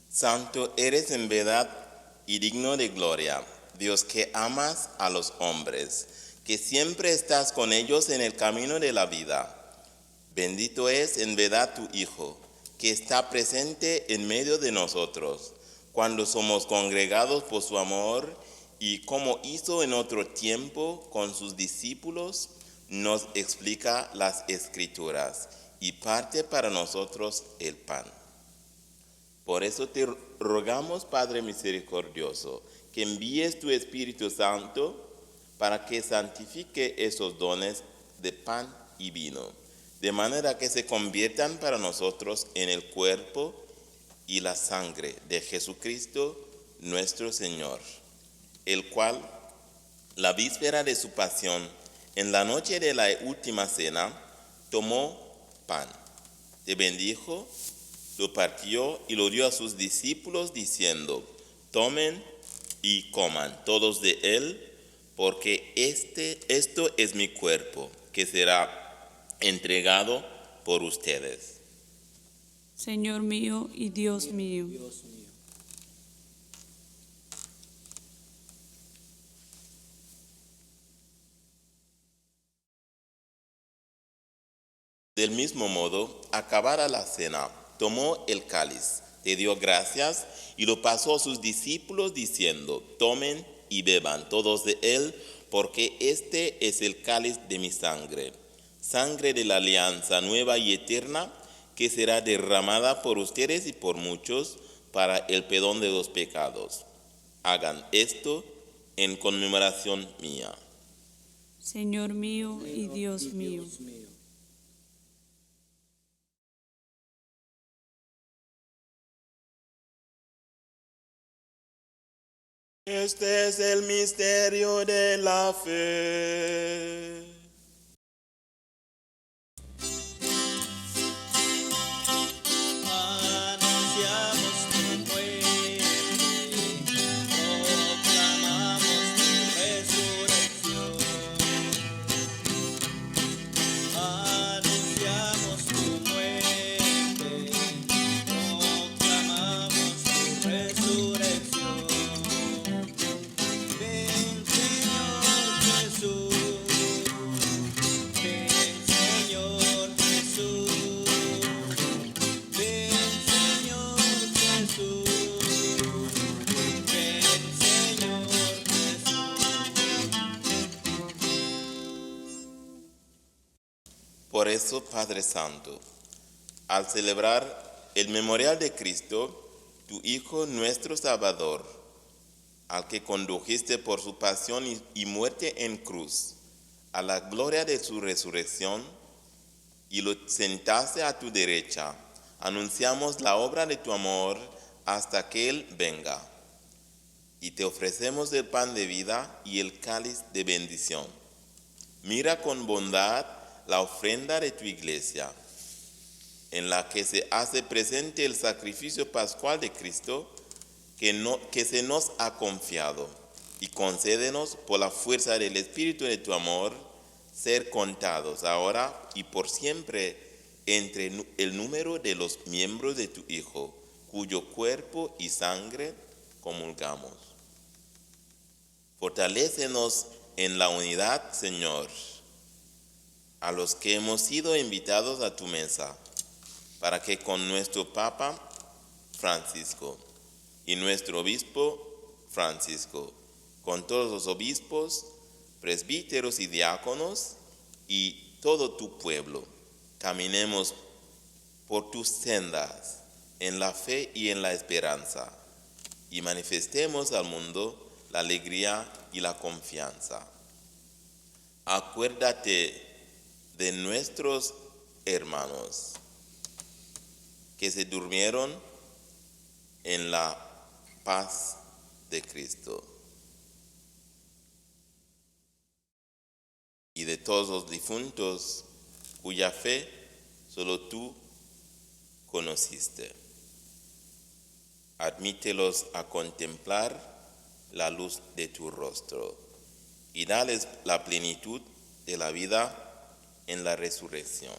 Santo eres en verdad y digno de gloria, Dios que amas a los hombres, que siempre estás con ellos en el camino de la vida. Bendito es en verdad tu Hijo, que está presente en medio de nosotros, cuando somos congregados por su amor, y como hizo en otro tiempo con sus discípulos, nos explica las Escrituras y parte para nosotros el pan. Por eso te rogamos, Padre misericordioso, que envíes tu Espíritu Santo para que santifique esos dones de pan y vino, de manera que se conviertan para nosotros en el cuerpo y la sangre de Jesucristo nuestro Señor, el cual, la víspera de su pasión, en la noche de la última cena, tomó pan, te bendijo, lo partió y lo dio a sus discípulos diciendo: tomen y coman todos de él, porque esto es mi cuerpo, que será entregado por ustedes. Señor mío y Dios mío. Del mismo modo, acabada la cena, tomó el cáliz, te dio gracias y lo pasó a sus discípulos diciendo: tomen y beban todos de él, porque este es el cáliz de mi sangre, sangre de la alianza nueva y eterna, que será derramada por ustedes y por muchos para el perdón de los pecados. Hagan esto en conmemoración mía. Señor mío y Dios mío. Este es el misterio de la fe. Anunciamos tu muerte, proclamamos tu resurrección. Anunciamos tu muerte, proclamamos tu resurrección. Ven, Señor Jesús, ven, Señor Jesús. Ven, Señor Jesús, ven, Señor Jesús. Por eso, Padre Santo, al celebrar el memorial de Cristo, tu Hijo nuestro Salvador, al que condujiste por su pasión y muerte en cruz, a la gloria de su resurrección, y lo sentaste a tu derecha, anunciamos la obra de tu amor hasta que Él venga. Y te ofrecemos el pan de vida y el cáliz de bendición. Mira con bondad la ofrenda de tu iglesia, en la que se hace presente el sacrificio pascual de Cristo que se nos ha confiado, y concédenos por la fuerza del Espíritu de tu amor ser contados ahora y por siempre entre el número de los miembros de tu Hijo, cuyo cuerpo y sangre comulgamos. Fortalécenos en la unidad, Señor, a los que hemos sido invitados a tu mesa, para que con nuestro Papa Francisco y nuestro Obispo Francisco, con todos los obispos, presbíteros y diáconos y todo tu pueblo, caminemos por tus sendas en la fe y en la esperanza, y manifestemos al mundo la alegría y la confianza. Acuérdate de nuestros hermanos que se durmieron en la paz de Cristo, y de todos los difuntos cuya fe solo tú conociste. Admítelos a contemplar la luz de tu rostro y dales la plenitud de la vida en la resurrección.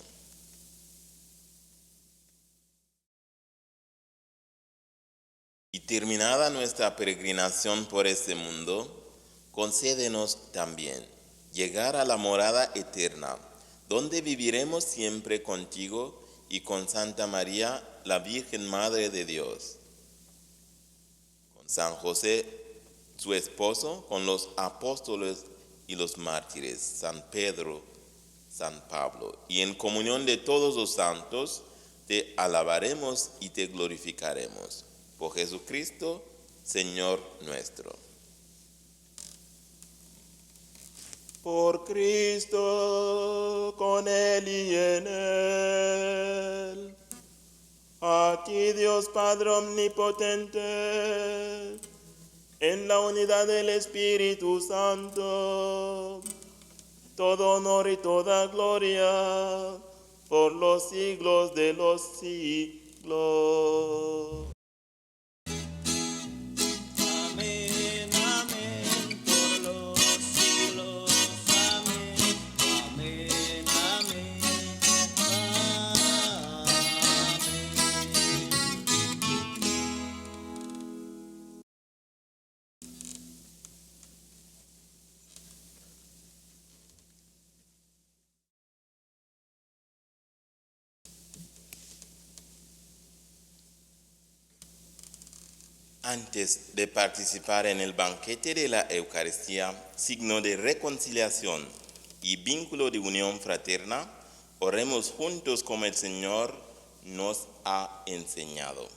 Y terminada nuestra peregrinación por este mundo, concédenos también llegar a la morada eterna, donde viviremos siempre contigo y con Santa María, la Virgen Madre de Dios, con San José, su esposo, con los apóstoles y los mártires, San Pedro, San Pablo, y en comunión de todos los santos, te alabaremos y te glorificaremos. Por Jesucristo, Señor nuestro. Por Cristo, con Él y en Él, a ti Dios Padre Omnipotente, en la unidad del Espíritu Santo, todo honor y toda gloria por los siglos de los siglos. Antes de participar en el banquete de la Eucaristía, signo de reconciliación y vínculo de unión fraterna, oremos juntos como el Señor nos ha enseñado.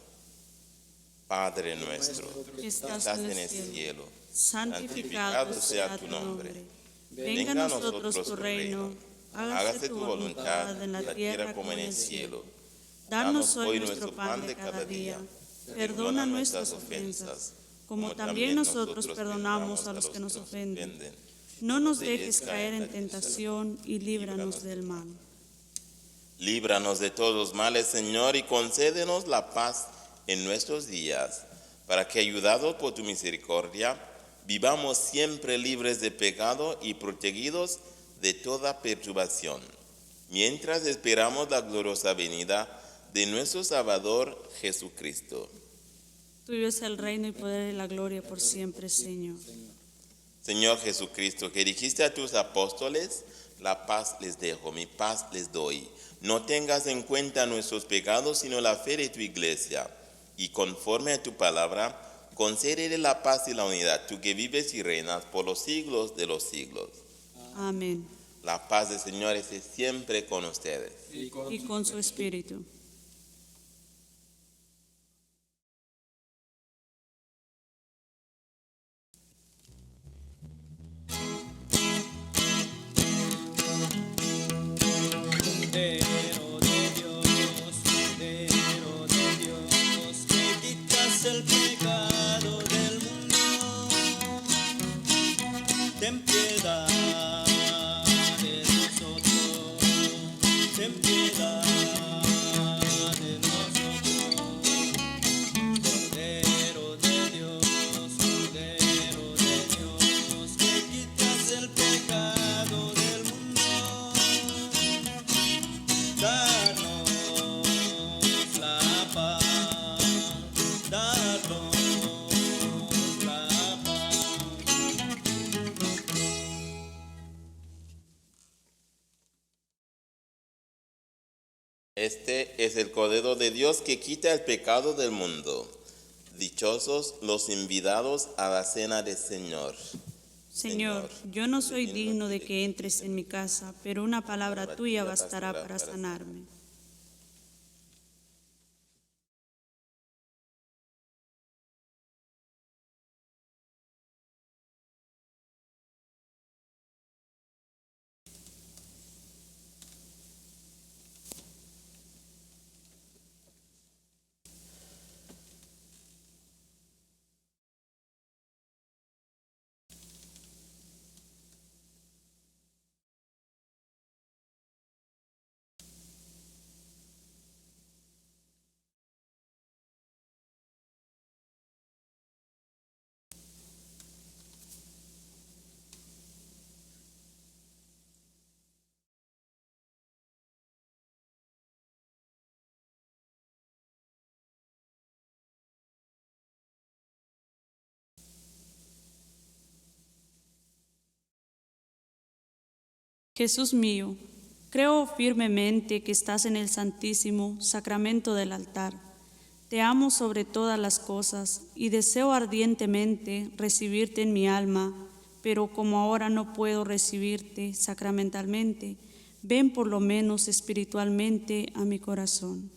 Padre nuestro, que estás en el cielo, santificado sea tu nombre. Venga a nosotros tu reino, hágase tu voluntad en la tierra como en el cielo. Danos hoy nuestro pan de cada día. Perdona nuestras ofensas, como también nosotros perdonamos a los que nos ofenden. No nos dejes caer en tentación y líbranos del mal. Líbranos de todos los males, Señor, y concédenos la paz en nuestros días, para que, ayudados por tu misericordia, vivamos siempre libres de pecado y protegidos de toda perturbación, mientras esperamos la gloriosa venida de nuestro Salvador Jesucristo. Tuyo es el reino y poder y la gloria por siempre, Señor. Señor Jesucristo, que dijiste a tus apóstoles, la paz les dejo, mi paz les doy. No tengas en cuenta nuestros pecados, sino la fe de tu iglesia. Y conforme a tu palabra, concédele la paz y la unidad, tú que vives y reinas por los siglos de los siglos. Amén. La paz del Señor esté siempre con ustedes. Y con su espíritu. Cordero de Dios, que quitas el pecado del mundo, ten piedad de nosotros, ten piedad de nosotros. Cordero de Dios, que quitas el pecado del mundo, danos la paz, danos la paz. Este es el Cordero de Dios que quita el pecado del mundo. Dichosos los invitados a la cena del Señor. Señor, yo no soy digno de que entres en mi casa, pero una palabra tuya bastará para sanarme. Jesús mío, creo firmemente que estás en el santísimo sacramento del altar. Te amo sobre todas las cosas y deseo ardientemente recibirte en mi alma, pero como ahora no puedo recibirte sacramentalmente, ven por lo menos espiritualmente a mi corazón.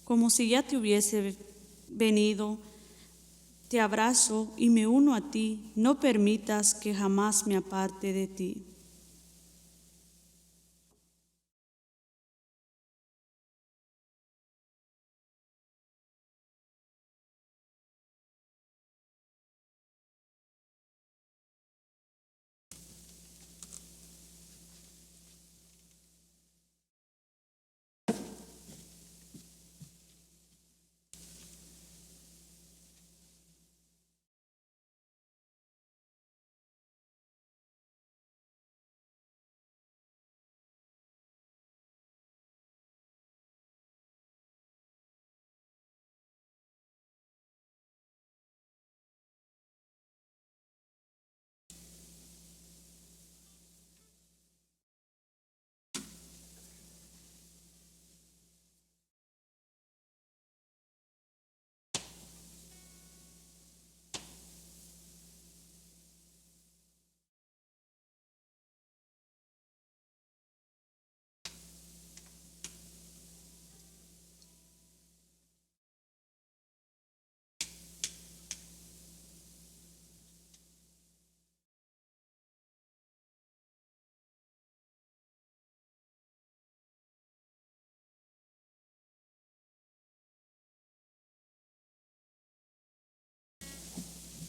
Como si ya te hubiese venido, te abrazo y me uno a ti, no permitas que jamás me aparte de ti.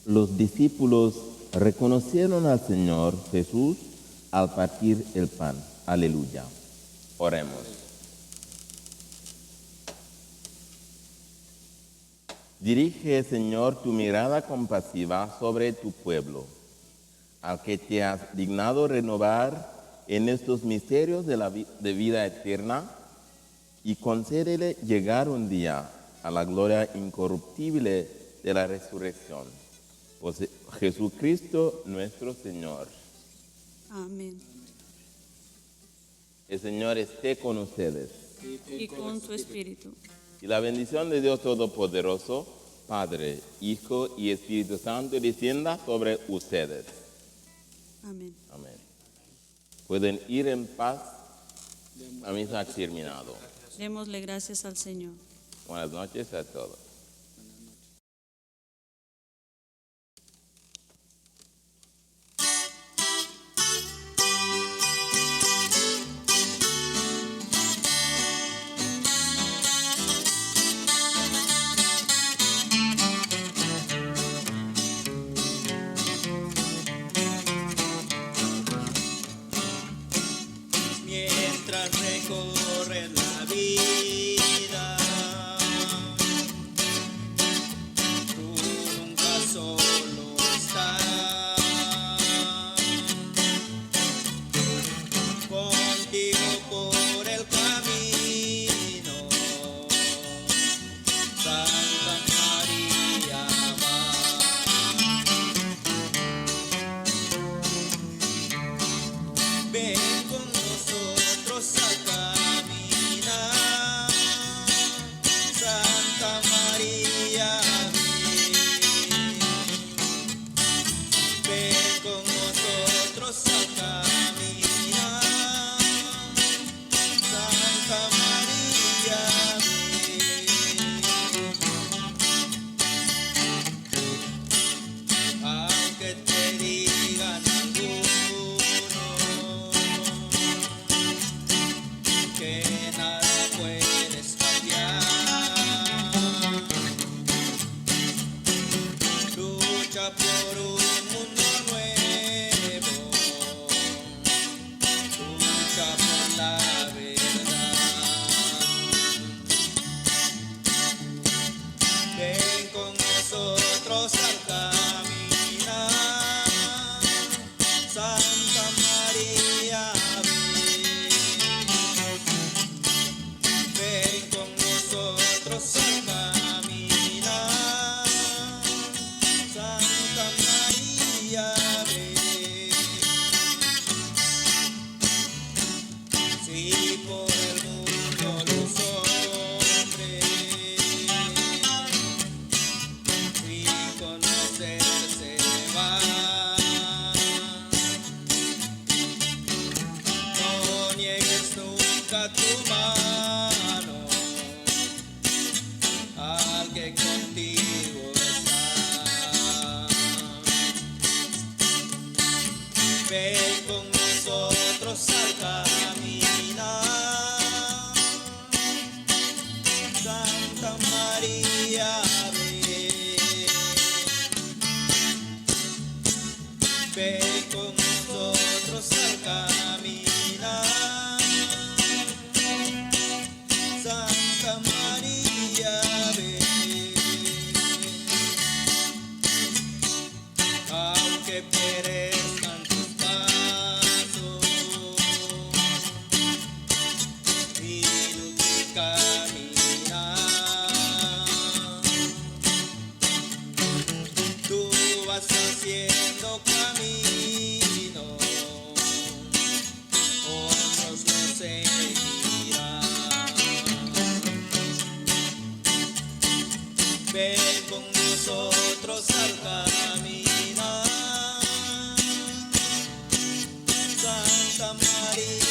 Los discípulos reconocieron al Señor Jesús al partir el pan. Aleluya. Oremos. Dirige, Señor, tu mirada compasiva sobre tu pueblo, al que te has dignado renovar en estos misterios de vida eterna, y concédele llegar un día a la gloria incorruptible de la resurrección. Por Jesucristo nuestro Señor. Amén. El Señor esté con ustedes. Y con tu espíritu. Y la bendición de Dios Todopoderoso, Padre, Hijo y Espíritu Santo, descienda sobre ustedes. Amén. Amén. Pueden ir en paz. La misa ha terminado. Démosle gracias al Señor. Buenas noches a todos. Mientras recorres la vida, tú nunca solo estás. Contigo por el camino, Santa María va. Ven con nosotros al caminar, Santa María, ven con nosotros al caminar, Santa María, aunque te digan que nada puedes cambiar, lucha por un mundo nuevo, lucha por la verdad. Ven con nosotros al caminar, Santa María, ven con nosotros al caminar, Santa María, ven. Si por el mundo los hombres sin conocerse van, no niegues nunca tu mano al que contigo está. Ven con nosotros al caminar, Santa María, ven. Ven con nosotros al caminar, Santa María, ven. Aunque perezcan tus pasos y tu caminar, tú vas haciendo camino, otros no seguirán. Ven con nosotros al caminar, Santa María.